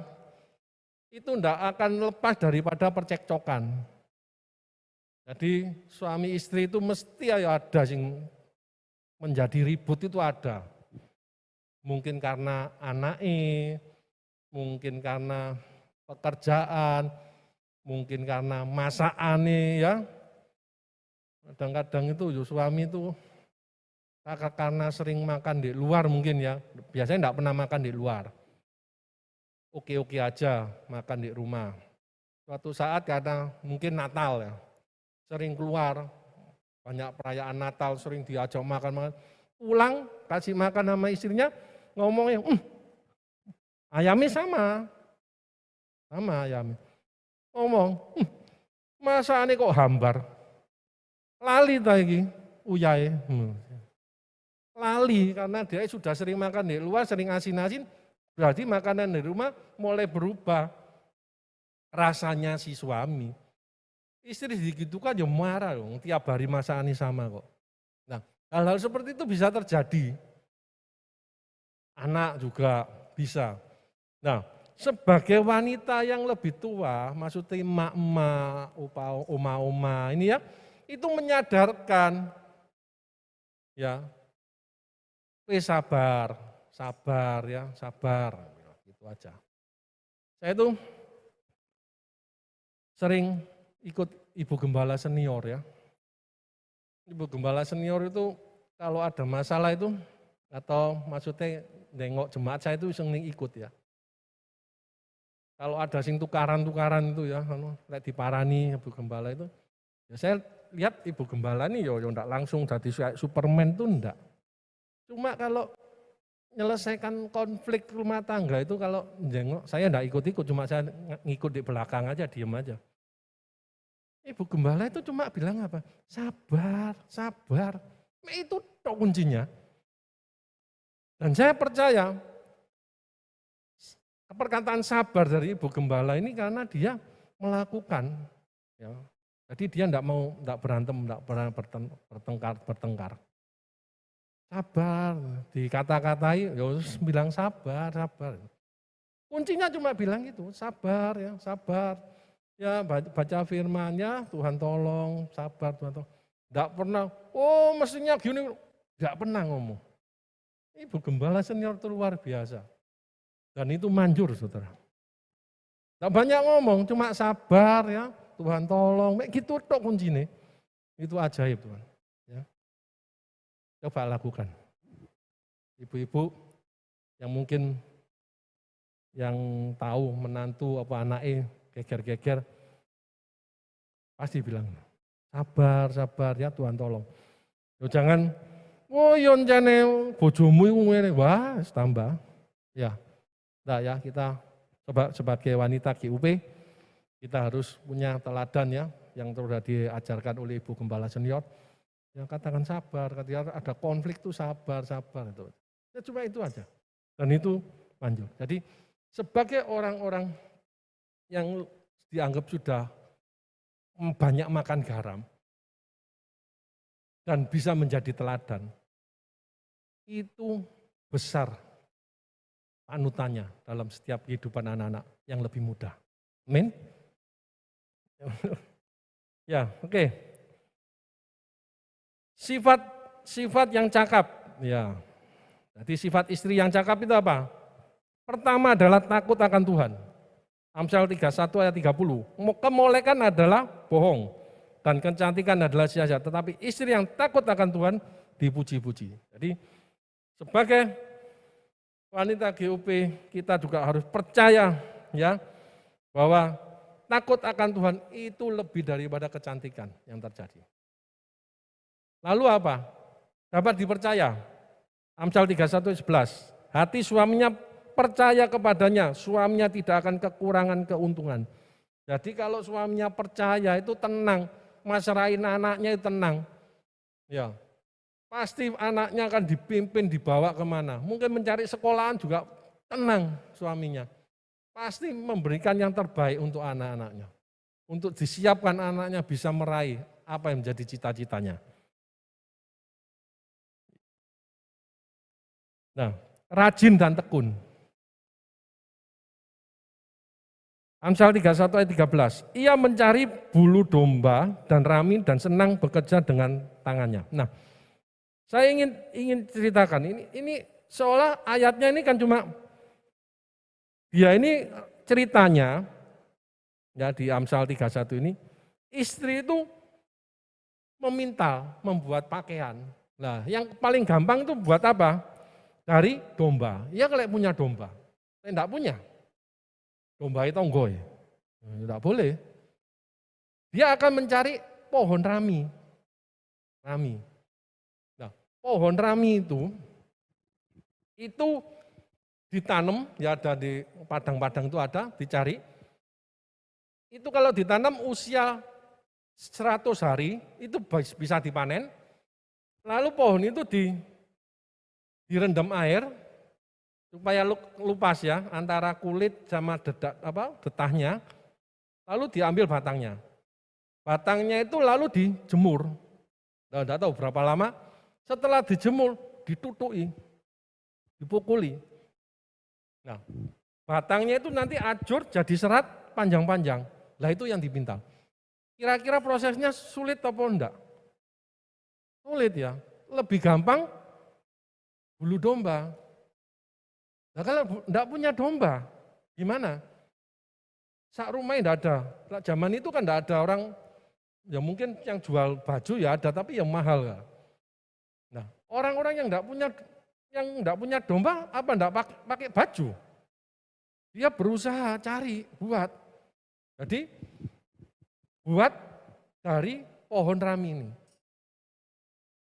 itu tidak akan lepas daripada percekcokan. Jadi suami istri itu mesti ada yang menjadi ribut itu ada. Mungkin karena anaknya, mungkin karena pekerjaan, mungkin karena masakannya ya. Kadang-kadang itu suami itu karena sering makan di luar mungkin ya, biasanya enggak pernah makan di luar. Oke-oke aja makan di rumah. Suatu saat karena mungkin Natal ya, sering keluar, banyak perayaan Natal, sering diajak makan-makan. Pulang kasih makan sama istrinya, ngomongnya, ayamnya sama ayamnya. Ngomong, masa ini kok hambar? Lali tadi, uyai. Lali karena dia sudah sering makan di luar, sering asin-asin, berarti makanan di rumah mulai berubah rasanya si suami. Istri digitukan ya marah dong, tiap hari masakannya sama kok. Nah, hal-hal seperti itu bisa terjadi. Anak juga bisa. Nah, sebagai wanita yang lebih tua, maksudnya emak-emak, oma-oma ini ya, itu menyadarkan ya, sabar ya, sabar, gitu aja. Saya itu sering ikut ibu gembala senior ya. Ibu gembala senior itu kalau ada masalah itu, atau maksudnya nengok jemaat saya itu sering ikut ya. Kalau ada sing tukaran-tukaran itu ya, kayak diparani ibu gembala itu, ya saya lihat ibu gembala ini yo enggak langsung jadi Superman tuh enggak. Cuma kalau menyelesaikan konflik rumah tangga itu kalau jengok, saya enggak ikut-ikut, cuma saya ngikut di belakang aja, diem aja. Ibu gembala itu cuma bilang apa? Sabar, sabar. Itu kuncinya. Dan saya percaya perkataan sabar dari ibu gembala ini karena dia melakukan. Ya. Jadi dia enggak berantem, enggak pernah bertengkar. Sabar, dikata-katai, ya bilang sabar. Kuncinya cuma bilang itu, sabar ya, sabar. Ya baca firman-Nya, Tuhan tolong, sabar Tuhan tolong. Enggak pernah, mestinya gini, enggak pernah ngomong. Ibu gembala senior itu luar biasa. Dan itu manjur saudara. Enggak banyak ngomong, cuma sabar ya, Tuhan tolong. Gitu tok kuncinya. Itu ajaib Tuhan. Ya. Coba lakukan. Ibu-ibu yang mungkin yang tahu menantu apa anaknya geger-geger, pasti bilang, sabar ya Tuhan tolong. Jangan, yon jane bojomu ngene, wah tambah. Ya, nah ya kita coba sebagai wanita GUP, kita harus punya teladan ya, yang sudah diajarkan oleh Ibu Gembala Senior. Ya katakan sabar, ketika ada konflik itu sabar itu. Ya cuma itu aja. Dan itu manjur. Jadi sebagai orang-orang yang dianggap sudah banyak makan garam dan bisa menjadi teladan, itu besar panutannya dalam setiap kehidupan anak-anak yang lebih muda. Amin. Ya, oke. Sifat yang cakap. Ya. Jadi sifat istri yang cakap itu apa? Pertama adalah takut akan Tuhan. Amsal 31 ayat 30. Kemolekan adalah bohong dan kecantikan adalah sia-sia. Tetapi istri yang takut akan Tuhan dipuji-puji. Jadi sebagai wanita GUP kita juga harus percaya ya bahwa takut akan Tuhan itu lebih daripada kecantikan yang terjadi. Lalu apa? Dapat dipercaya. Amsal 31:11. Hati suaminya percaya kepadanya, suaminya tidak akan kekurangan keuntungan. Jadi kalau suaminya percaya itu tenang, masrahin anaknya itu tenang. Ya, pasti anaknya akan dipimpin, dibawa kemana. Mungkin mencari sekolahan juga tenang suaminya. Pasti memberikan yang terbaik untuk anak-anaknya. Untuk disiapkan anaknya bisa meraih apa yang menjadi cita-citanya. Nah, rajin dan tekun. Amsal 31 ayat 13. Ia mencari bulu domba dan rami dan senang bekerja dengan tangannya. Nah, saya ingin ceritakan ini seolah ayatnya ini kan cuma dia ini ceritanya ya di Amsal 31 ini istri itu memintal membuat pakaian. Nah, yang paling gampang itu buat apa? Dari domba. Ya kalau punya domba. Saya enggak punya. Domba itu tonggoy. Enggak boleh. Dia akan mencari pohon rami. Nah, pohon rami itu ditanam, ya ada di padang-padang itu ada, dicari. Itu kalau ditanam usia 100 hari, itu bisa dipanen. Lalu pohon itu direndam air, supaya lupas ya, antara kulit sama detahnya, lalu diambil batangnya. Batangnya itu lalu dijemur. Nah, enggak tahu berapa lama, setelah dijemur, ditutui, dipukuli. Nah, batangnya itu nanti ajur jadi serat panjang-panjang. Lah itu yang dipintal. Kira-kira prosesnya sulit atau enggak? Sulit ya. Lebih gampang bulu domba. Nah kalau enggak punya domba, gimana? Sak rumahnya enggak ada. Nah, zaman itu kan enggak ada orang, ya mungkin yang jual baju ya ada, tapi yang mahal. Nah, orang-orang yang enggak punya domba, apa enggak pakai baju? Dia berusaha cari, buat. Jadi, buat dari pohon rami ini.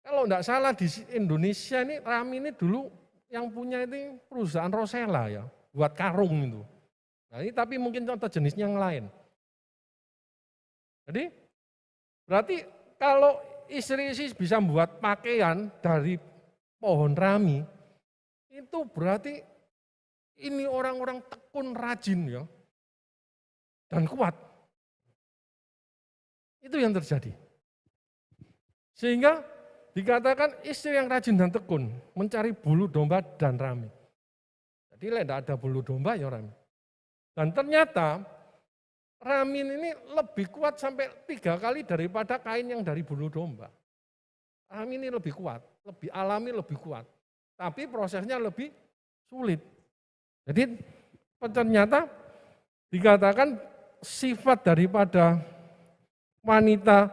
Kalau enggak salah di Indonesia ini, rami ini dulu yang punya ini perusahaan Rosella ya, buat karung itu. Nah ini tapi mungkin contoh jenisnya yang lain. Jadi berarti kalau istri bisa membuat pakaian dari pohon rami, itu berarti ini orang-orang tekun rajin ya, dan kuat. Itu yang terjadi. Sehingga dikatakan istri yang rajin dan tekun, mencari bulu domba dan rami. Jadi tidak ada bulu domba ya rami. Dan ternyata ramin ini lebih kuat sampai 3 kali daripada kain yang dari bulu domba. Ramin ini lebih kuat, lebih alami, lebih kuat. Tapi prosesnya lebih sulit. Jadi ternyata dikatakan sifat daripada wanita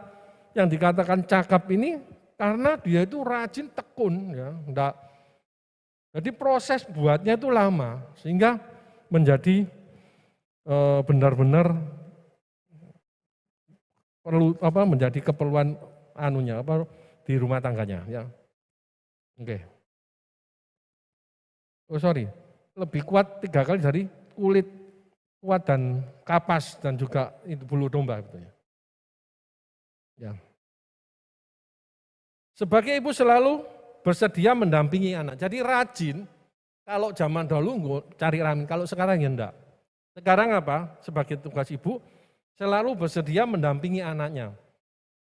yang dikatakan cakap ini karena dia itu rajin tekun ya, enggak. Jadi proses buatnya itu lama sehingga menjadi benar-benar perlu menjadi keperluan di rumah tangganya ya. Oke. Oh sorry, lebih kuat 3 kali dari kulit kuat dan kapas dan juga itu bulu domba gitu ya. Ya. Sebagai ibu selalu bersedia mendampingi anak. Jadi rajin, kalau zaman dahulu cari ramin, kalau sekarang ya enggak. Sekarang apa? Sebagai tugas ibu, selalu bersedia mendampingi anaknya.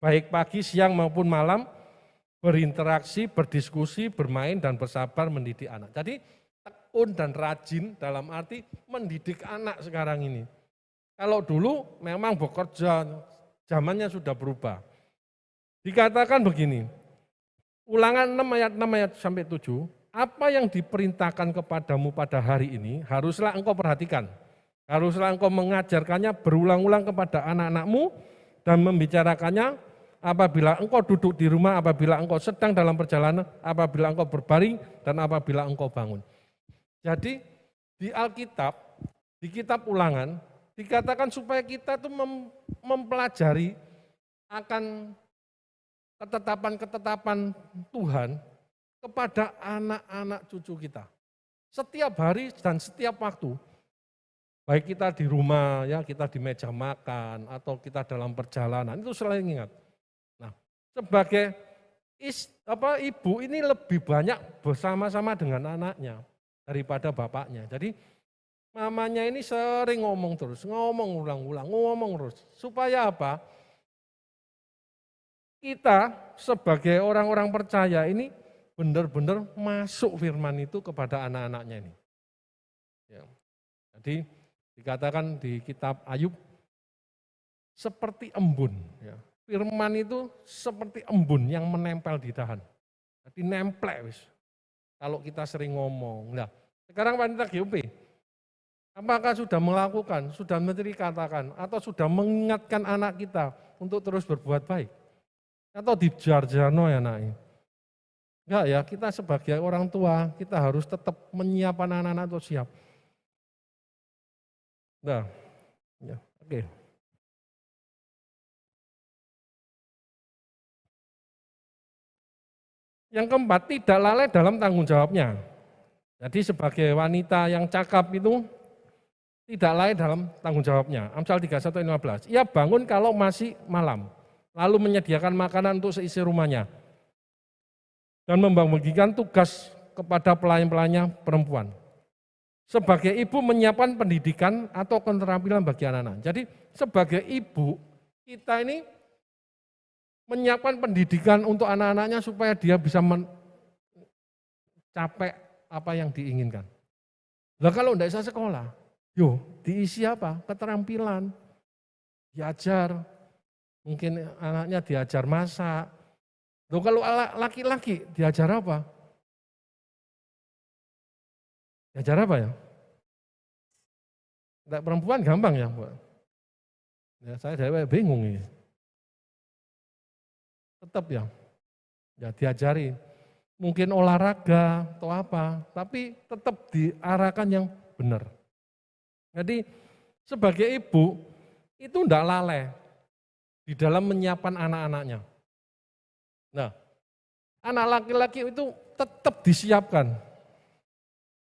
Baik pagi, siang maupun malam, berinteraksi, berdiskusi, bermain, dan bersabar mendidik anak. Jadi tekun dan rajin dalam arti mendidik anak sekarang ini. Kalau dulu memang bekerja, zamannya sudah berubah. Dikatakan begini, Ulangan 6 ayat 6 ayat sampai 7, apa yang diperintahkan kepadamu pada hari ini haruslah engkau perhatikan. Haruslah engkau mengajarkannya berulang-ulang kepada anak-anakmu dan membicarakannya apabila engkau duduk di rumah, apabila engkau sedang dalam perjalanan, apabila engkau berbaring, dan apabila engkau bangun. Jadi di Alkitab, di kitab Ulangan, dikatakan supaya kita tuh mempelajari akan ketetapan-ketetapan Tuhan kepada anak-anak cucu kita. Setiap hari dan setiap waktu. Baik kita di rumah, ya kita di meja makan, atau kita dalam perjalanan, itu selalu ingat. Nah, sebagai ibu ini lebih banyak bersama-sama dengan anaknya daripada bapaknya. Jadi mamanya ini sering ngomong terus, ngomong ulang-ulang, ngomong terus. Supaya apa? Kita sebagai orang-orang percaya ini benar-benar masuk firman itu kepada anak-anaknya ini. Ya. Jadi dikatakan di kitab Ayub seperti embun. Ya. Firman itu seperti embun yang menempel di dahan. Jadi nemplek wis. Kalau kita sering ngomong. Nah, sekarang wanita GUP, apakah sudah melakukan, sudah menceritakan, atau sudah mengingatkan anak kita untuk terus berbuat baik? Atau dijar-jarno ya nak? Enggak ya, kita sebagai orang tua, kita harus tetap menyiapkan anak-anak untuk siap. Nah, ya, oke. Yang keempat, tidak lalai dalam tanggung jawabnya. Jadi sebagai wanita yang cakap itu tidak lalai dalam tanggung jawabnya. Amsal 31:15. Ia bangun kalau masih malam, lalu menyediakan makanan untuk seisi rumahnya dan membagikan tugas kepada pelayan-pelayannya perempuan. Sebagai ibu menyiapkan pendidikan atau keterampilan bagi anak-anak. Jadi sebagai ibu kita ini menyiapkan pendidikan untuk anak-anaknya supaya dia bisa mencapai apa yang diinginkan. Lah kalau tidak bisa sekolah, diisi apa? Keterampilan, diajar, mungkin anaknya diajar masak. Loh kalau laki-laki diajar apa? Diajar apa ya? Tidak perempuan gampang ya, Mbak. Ya, saya bingung ini. Tetap ya diajari. Mungkin olahraga atau apa, tapi tetap diarahkan yang benar. Jadi sebagai ibu itu tidak lalai di dalam menyiapkan anak-anaknya. Nah, anak laki-laki itu tetap disiapkan.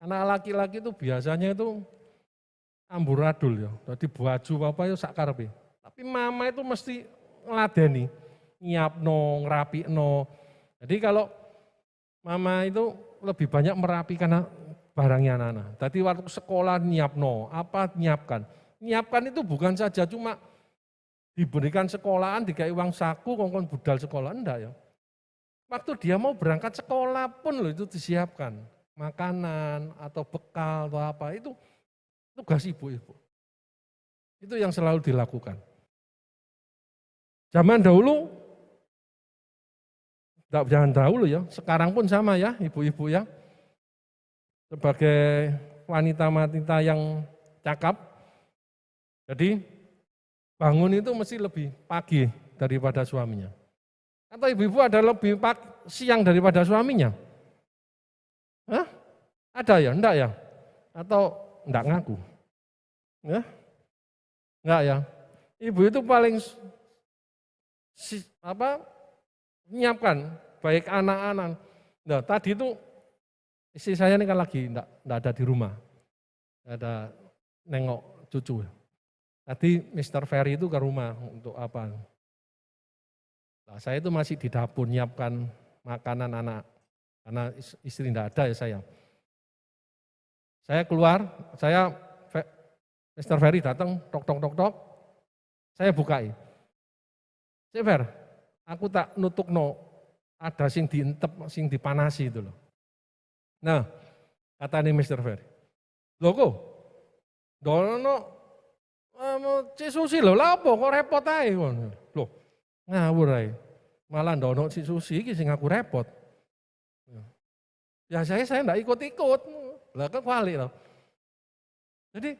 Anak laki-laki itu biasanya itu amburadul ya, jadi baju apa ya sak karepe. Tapi mama itu mesti ngeladeni, nyiapno, ngerapikno. Jadi kalau mama itu lebih banyak merapikan barangnya anak-anak. Jadi waktu sekolah nyiapno, apa nyiapkan. Nyiapkan itu bukan saja cuma diberikan sekolahan, dikai uang saku, kongkon budal sekolah, enggak ya. Waktu dia mau berangkat sekolah pun loh itu disiapkan. Makanan atau bekal atau apa, itu tugas ibu-ibu. Itu yang selalu dilakukan. Zaman dahulu, jangan dahulu ya, sekarang pun sama ya ibu-ibu ya. Sebagai wanita-wanita yang cakap, jadi bangun itu mesti lebih pagi daripada suaminya. Atau ibu-ibu ada lebih siang daripada suaminya? Hah? Ada ya? Enggak ya? Atau enggak ngaku? Ya? Enggak ya? Ibu itu paling menyiapkan baik anak-anak. Nah, tadi itu istri saya ini kan lagi enggak ada di rumah. Ada nengok cucu. Tadi Mr. Ferry itu ke rumah untuk apa? Nah, saya itu masih di dapur nyiapkan makanan anak. Karena istri tidak ada ya saya. Saya keluar, Mr. Ferry datang, tok. Saya bukai. Fer, aku tak nutukno, ada sing diintep, sing dipanasi itu loh. Nah, kata nih Mr. Ferry, loh kok, dono Cik Susi loh, lah apa kok repot aja. Loh, ngawur aja. Malah dono Cik Susi ini sing aku repot. Ya saya enggak ikut-ikut, lah kan kuali loh. Jadi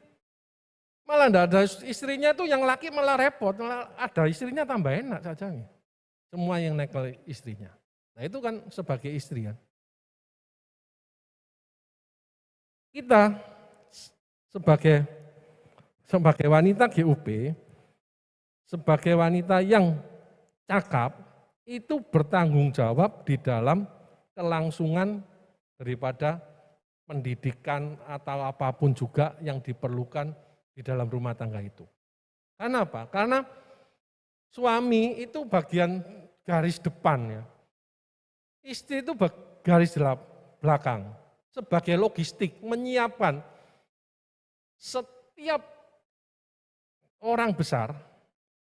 malah enggak ada istrinya tuh yang laki malah repot, malah ada istrinya tambah enak saja nih. Semua yang nekel istrinya. Nah itu kan sebagai istri kan. Kita sebagai wanita GUP, sebagai wanita yang cakap, itu bertanggung jawab di dalam kelangsungan daripada pendidikan atau apapun juga yang diperlukan di dalam rumah tangga itu. Karena apa? Karena suami itu bagian garis depan ya. Istri itu garis belakang. Sebagai logistik, menyiapkan setiap orang besar,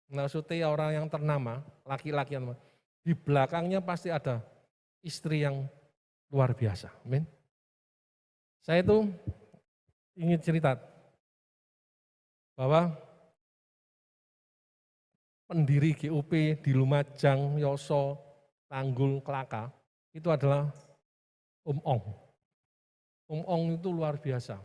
maksudnya orang yang ternama, laki-laki yang di belakangnya pasti ada istri yang luar biasa. Amin. Saya itu ingin cerita bahwa pendiri GUP di Lumajang, Yoso, Tanggul, Kelaka itu adalah Ong. Ong itu luar biasa.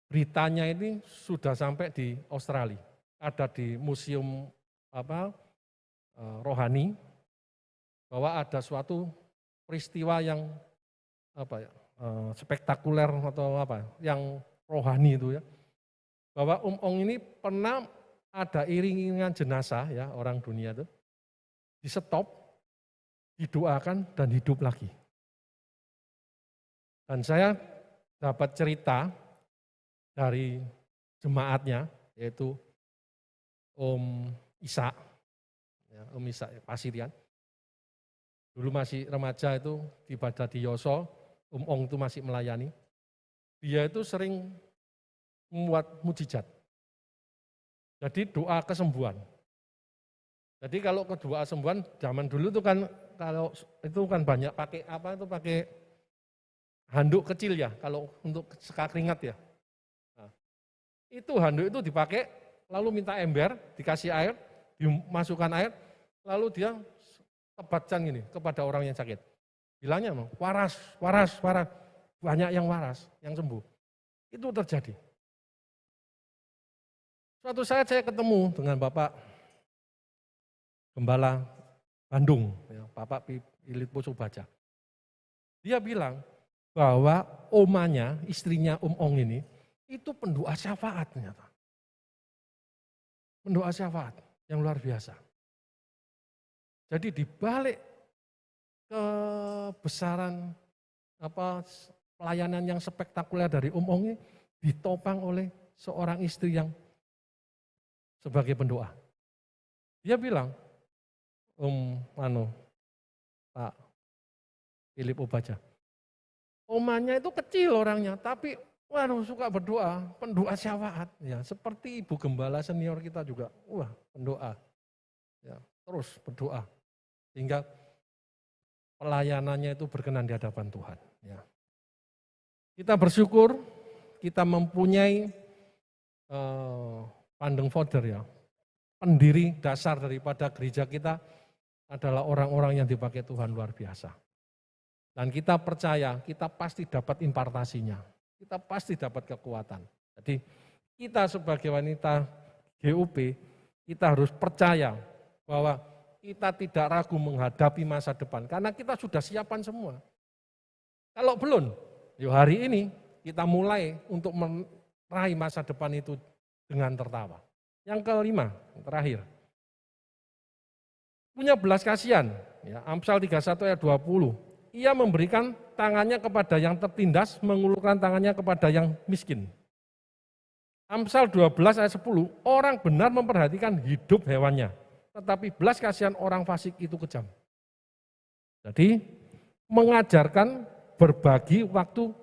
Beritanya ini sudah sampai di Australia, ada di museum rohani, bahwa ada suatu peristiwa yang spektakuler atau yang rohani itu ya, bahwa Ong ini pernah ada iring-iringan jenazah ya orang dunia itu, di stop, didoakan dan hidup lagi. Dan saya dapat cerita dari jemaatnya, yaitu Om Isa, ya, Om Isa Pasirian. Dulu masih remaja itu ibadah di Yoso, Om Ong itu masih melayani. Dia itu sering membuat mujizat. Jadi doa kesembuhan. Jadi kalau doa kesembuhan zaman dulu itu kan kalau itu kan banyak pakai pakai handuk kecil ya kalau untuk sekak keringat ya. Itu handuk itu dipakai, lalu minta ember, dikasih air, dimasukkan air, lalu dia tebatkan gini kepada orang yang sakit. Bilangnya waras, banyak yang waras, yang sembuh. Itu terjadi. Suatu saat saya ketemu dengan Bapak Gembala Bandung, ya, Bapak Pilit Pusubaca. Dia bilang bahwa omanya, istrinya Om Ong ini, itu pendoa syafaat ternyata. Pendoa syafaat yang luar biasa. Jadi dibalik kebesaran pelayanan yang spektakuler dari Om Ong ini ditopang oleh seorang istri yang sebagai pendoa. Dia bilang, Pak Philip Obaja, omanya itu kecil orangnya, tapi suka berdoa, pendoa syafaat. Ya, seperti Ibu Gembala senior kita juga, pendoa. Ya, terus berdoa. Sehingga pelayanannya itu berkenan di hadapan Tuhan. Ya. Kita bersyukur, kita mempunyai Pandeng Founder ya. Pendiri dasar daripada gereja kita adalah orang-orang yang dipakai Tuhan luar biasa. Dan kita percaya, kita pasti dapat impartasinya. Kita pasti dapat kekuatan. Jadi kita sebagai wanita GUP, kita harus percaya bahwa kita tidak ragu menghadapi masa depan. Karena kita sudah siapan semua. Kalau belum, hari ini kita mulai untuk meraih masa depan itu dengan tertawa. Yang kelima, terakhir. Punya belas kasihan, ya, Amsal 31 ayat 20. Ia memberikan tangannya kepada yang tertindas, mengulurkan tangannya kepada yang miskin. Amsal 12 ayat 10, orang benar memperhatikan hidup hewannya, tetapi belas kasihan orang fasik itu kejam. Jadi mengajarkan berbagi waktu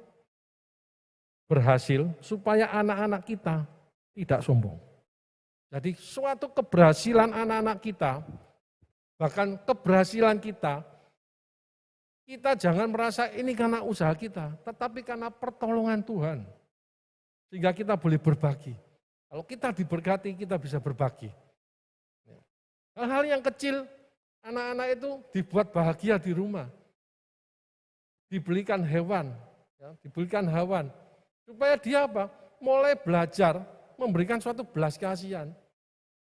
berhasil supaya anak-anak kita tidak sombong. Jadi suatu keberhasilan anak-anak kita, bahkan keberhasilan kita jangan merasa ini karena usaha kita, tetapi karena pertolongan Tuhan. Sehingga kita boleh berbagi. Kalau kita diberkati, kita bisa berbagi. Hal-hal yang kecil, anak-anak itu dibuat bahagia di rumah. Dibelikan hewan, supaya dia apa? Mulai belajar memberikan suatu belas kasihan.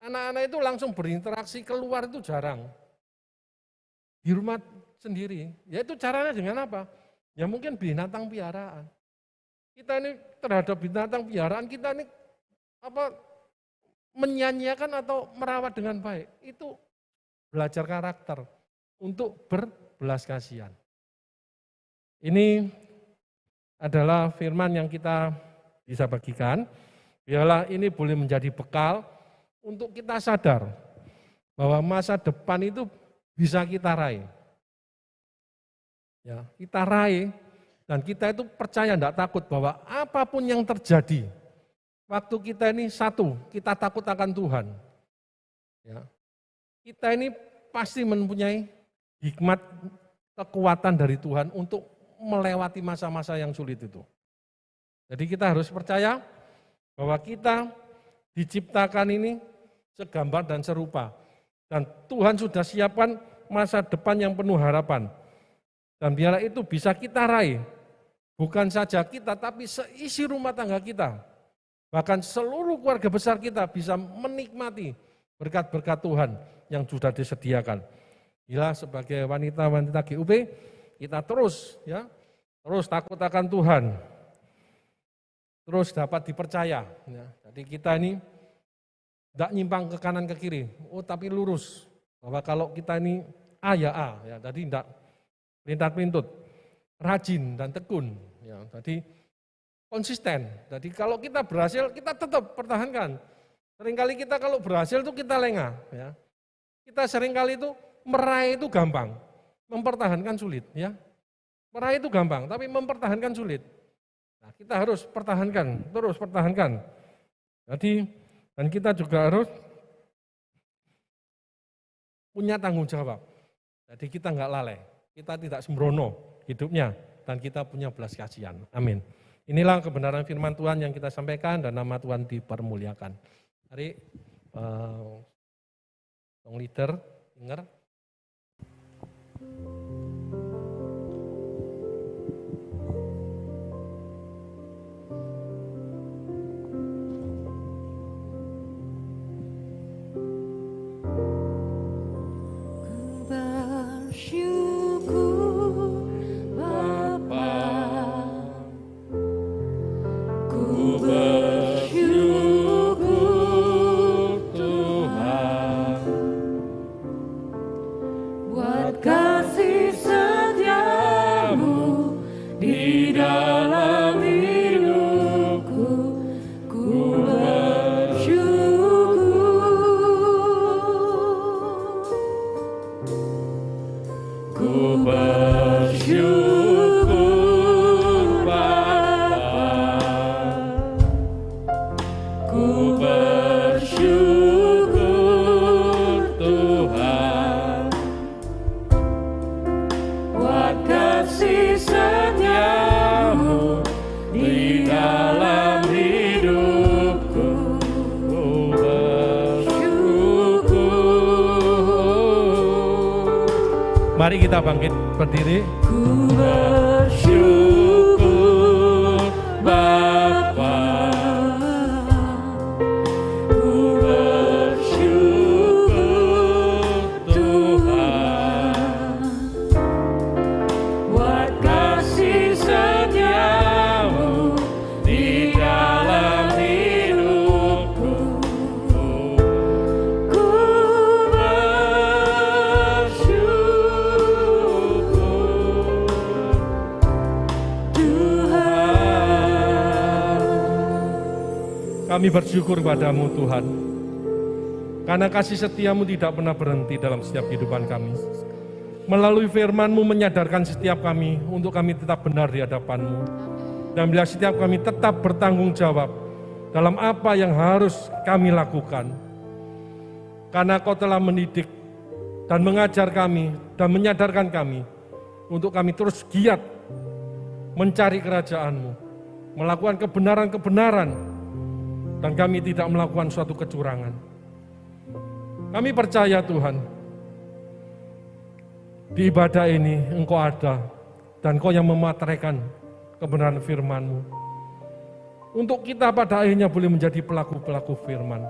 Anak-anak itu langsung berinteraksi, keluar itu jarang. Di rumah sendiri, yaitu caranya dengan apa? Ya mungkin binatang piaraan. Kita ini terhadap binatang piaraan, kita ini apa menyanyiakan atau merawat dengan baik. Itu belajar karakter untuk berbelas kasihan. Ini adalah firman yang kita bisa bagikan. Biarlah ini boleh menjadi bekal untuk kita sadar bahwa masa depan itu bisa kita raih. Ya, kita raih dan kita itu percaya tidak takut bahwa apapun yang terjadi, waktu kita ini satu, kita takut akan Tuhan. Ya, kita ini pasti mempunyai hikmat, kekuatan dari Tuhan untuk melewati masa-masa yang sulit itu. Jadi kita harus percaya bahwa kita diciptakan ini segambar dan serupa. Dan Tuhan sudah siapkan masa depan yang penuh harapan. Dan biarlah itu bisa kita raih. Bukan saja kita, tapi seisi rumah tangga kita. Bahkan seluruh keluarga besar kita bisa menikmati berkat-berkat Tuhan yang sudah disediakan. Bila sebagai wanita-wanita GUP, kita terus takut akan Tuhan, terus dapat dipercaya. Ya. Jadi kita ini tidak nyimpang ke kanan ke kiri, tapi lurus. Bahwa kalau kita ini A ya A, ya, tadi tidak pelintat-pelintut, rajin dan tekun. Ya, jadi konsisten. Jadi kalau kita berhasil, kita tetap pertahankan. Seringkali kita kalau berhasil itu kita lengah. Ya. Kita seringkali itu meraih itu gampang. Mempertahankan sulit, ya. Meraih itu gampang, tapi mempertahankan sulit. Nah, kita harus pertahankan, terus pertahankan. Jadi, dan kita juga harus punya tanggung jawab. Jadi kita enggak lalai, kita tidak sembrono hidupnya, dan kita punya belas kasihan. Amin. Inilah kebenaran firman Tuhan yang kita sampaikan, dan nama Tuhan dipermuliakan. Mari, song leader, dengar. Mari kita bangkit berdiri. Ku bersyukur Bapa, ku bersyukur Tuhan, buat kasih setiamu di dalam hidupku. Ku Kami bersyukur padamu Tuhan, karena kasih setiamu tidak pernah berhenti dalam setiap kehidupan kami. melalui firman-Mu menyadarkan setiap kami untuk kami tetap benar di hadapan-Mu. Dan bila setiap kami tetap bertanggung jawab dalam apa yang harus kami lakukan. Karena Kau telah mendidik dan mengajar kami dan menyadarkan kami untuk kami terus giat mencari kerajaan-Mu, melakukan kebenaran-kebenaran, dan kami tidak melakukan suatu kecurangan. Kami percaya Tuhan, di ibadah ini Engkau ada, dan Engkau yang memateraikan kebenaran firman-Mu. Untuk kita pada akhirnya boleh menjadi pelaku-pelaku firman.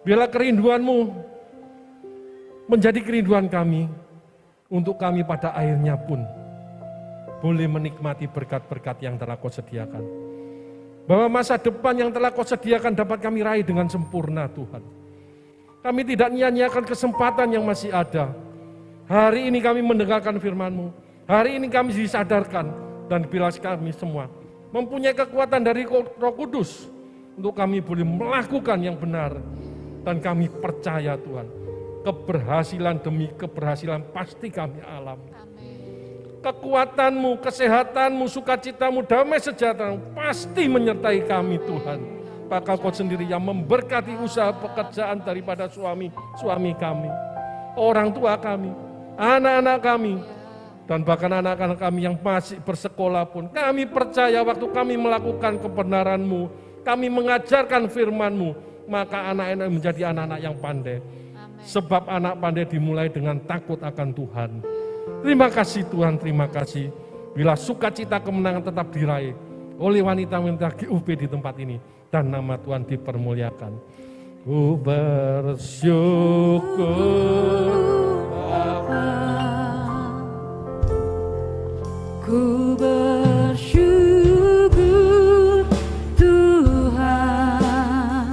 Biarlah kerinduan-Mu menjadi kerinduan kami, untuk kami pada akhirnya pun boleh menikmati berkat-berkat yang telah Kau sediakan. Bahwa masa depan yang telah Kau sediakan dapat kami raih dengan sempurna Tuhan. Kami tidak menyia-nyiakan kesempatan yang masih ada. Hari ini kami mendengarkan firman-Mu. Hari ini kami disadarkan, dan bila kami semua mempunyai kekuatan dari Roh Kudus untuk kami boleh melakukan yang benar. Dan kami percaya Tuhan, keberhasilan demi keberhasilan pasti kami alami. Kekuatan-Mu, kesehatan-Mu, sukacita-Mu, damai sejahtera pasti menyertai kami Tuhan. Maka Kau sendiri yang memberkati usaha pekerjaan daripada suami kami, orang tua kami, anak-anak kami, dan bahkan anak-anak kami yang masih bersekolah pun. Kami percaya waktu kami melakukan kebenaran-Mu, kami mengajarkan firman-Mu, maka anak-anak menjadi anak-anak yang pandai. Sebab anak pandai dimulai dengan takut akan Tuhan. Terima kasih Tuhan, terima kasih. Bila sukacita kemenangan tetap diraih oleh wanita-wanita GUP di tempat ini, dan nama Tuhan dipermuliakan. Ku bersyukur Bapa, ku bersyukur Tuhan,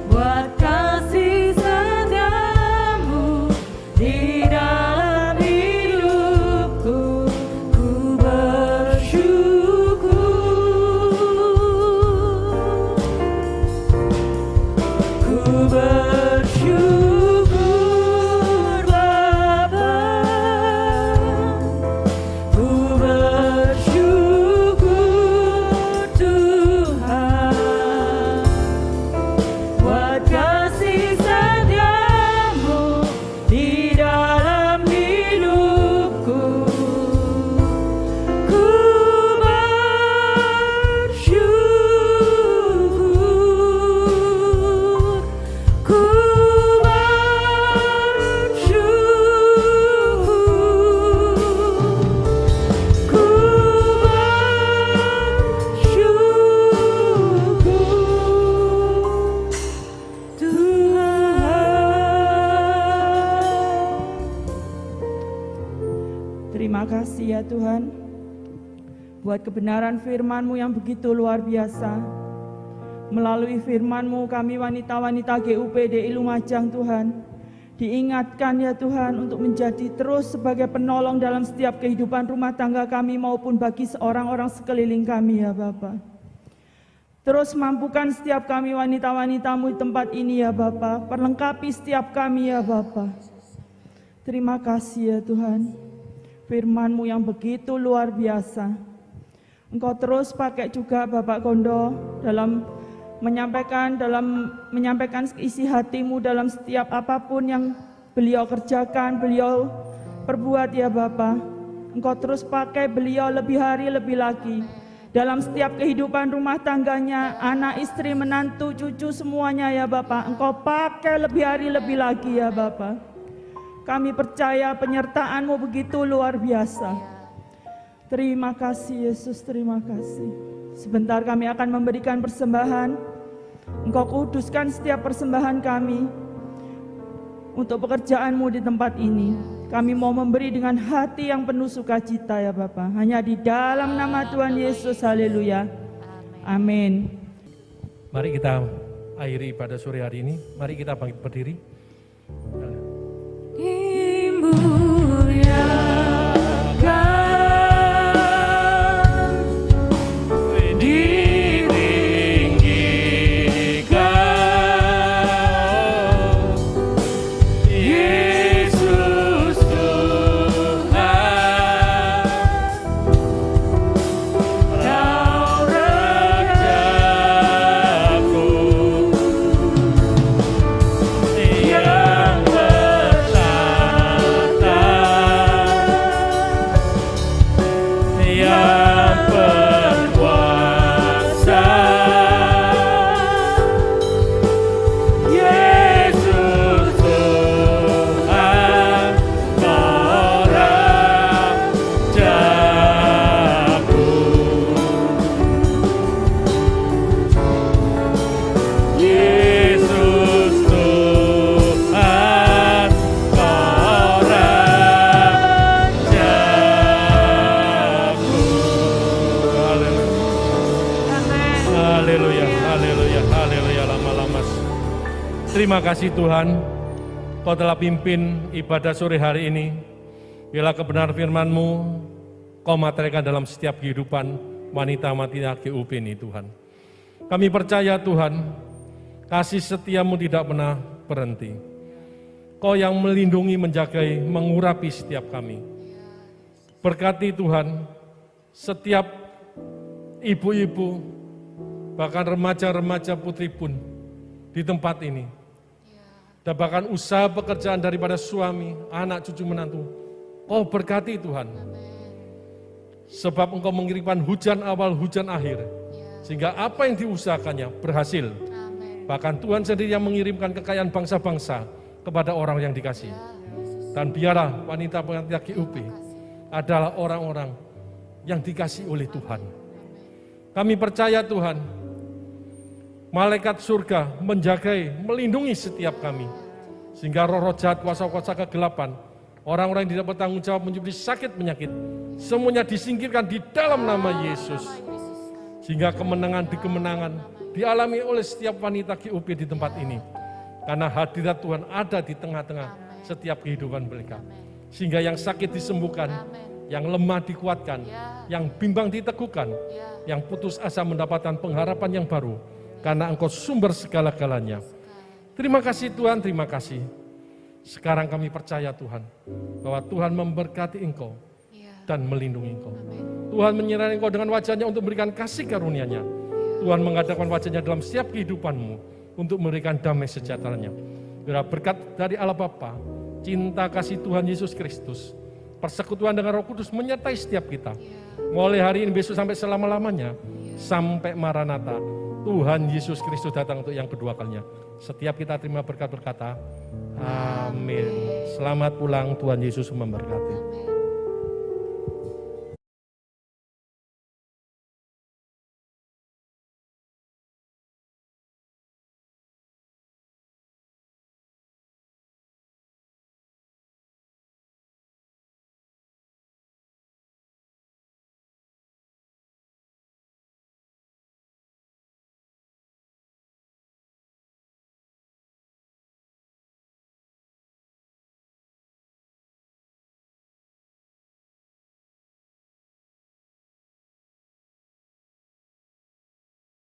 buat kasih setiamu di dalam hidupku. Ku bersyukur, ku bersyukur Bapa, ku bersyukur Tuhan, buat kasih setiamu di dalam hidupku. Ku bersyukur, ku bersyukur, ku bersyukur Tuhan. Terima kasih ya Tuhan, buat kebenaran firman-Mu yang begitu luar biasa. Melalui firman-Mu kami wanita-wanita GUPD Lumajang Tuhan, diingatkan ya Tuhan untuk menjadi terus sebagai penolong dalam setiap kehidupan rumah tangga kami maupun bagi orang-orang sekeliling kami ya Bapa. Terus mampukan setiap kami wanita-wanita-Mu di tempat ini ya Bapa, perlengkapi setiap kami ya Bapa. Terima kasih ya Tuhan, firman-Mu yang begitu luar biasa. Engkau terus pakai juga Bapak Kondo dalam menyampaikan isi hati-Mu dalam setiap apapun yang beliau kerjakan, beliau perbuat ya Bapa. Engkau terus pakai beliau lebih hari lebih lagi dalam setiap kehidupan rumah tangganya, anak, istri, menantu, cucu semuanya ya Bapa. Engkau pakai lebih hari lebih lagi ya Bapa. Kami percaya penyertaan-Mu begitu luar biasa. Terima kasih Yesus, terima kasih. Sebentar kami akan memberikan persembahan. Engkau kuduskan setiap persembahan kami untuk pekerjaan-Mu di tempat ini. Kami mau memberi dengan hati yang penuh sukacita ya Bapa. Hanya di dalam nama Tuhan Yesus, haleluya. Amin. Mari kita akhiri pada sore hari ini. Mari kita bangkit berdiri. Yesus Terima kasih Tuhan, Kau telah pimpin ibadah sore hari ini. Bila kebenaran firman-Mu, Kau materikan dalam setiap kehidupan wanita-wanita GUP ini Tuhan. Kami percaya Tuhan, kasih setia-Mu tidak pernah berhenti. Kau yang melindungi, menjagai, mengurapi setiap kami. Berkati Tuhan, setiap ibu-ibu, bahkan remaja-remaja putri pun di tempat ini. Dan bahkan usaha pekerjaan daripada suami, anak, cucu, menantu. Kau berkati Tuhan. Sebab Engkau mengirimkan hujan awal, hujan akhir. Sehingga apa yang diusahakannya berhasil. Bahkan Tuhan sendiri yang mengirimkan kekayaan bangsa-bangsa kepada orang yang dikasih. Dan biarlah wanita-wanita GUP adalah orang-orang yang dikasih oleh Tuhan. Kami percaya Tuhan, malaikat surga menjagai, melindungi setiap kami. Sehingga roh-roh jahat, kuasa-kuasa kegelapan, orang-orang yang tidak bertanggung jawab menyebabkan sakit penyakit, semuanya disingkirkan di dalam nama Yesus. Sehingga kemenangan di kemenangan dialami oleh setiap wanita GUP di tempat ini. Karena hadirat Tuhan ada di tengah-tengah setiap kehidupan mereka. Sehingga yang sakit disembuhkan, yang lemah dikuatkan, yang bimbang diteguhkan, yang putus asa mendapatkan pengharapan yang baru. Karena Engkau sumber segala-galanya. Terima kasih Tuhan, terima kasih. Sekarang kami percaya Tuhan, bahwa Tuhan memberkati Engkau dan melindungi Engkau. Tuhan menyerahkan Engkau dengan wajahnya untuk memberikan kasih karunia-Nya. Tuhan menghadapkan wajahnya dalam setiap kehidupanmu untuk memberikan damai sejahteranya. Biar berkat dari Allah Bapa, cinta kasih Tuhan Yesus Kristus, persekutuan dengan Roh Kudus menyertai setiap kita. Mulai hari ini, besok sampai selama-lamanya, sampai Maranatha, Tuhan Yesus Kristus datang untuk yang kedua kalinya. Setiap kita terima berkat berkata, amin. Selamat pulang, Tuhan Yesus memberkati.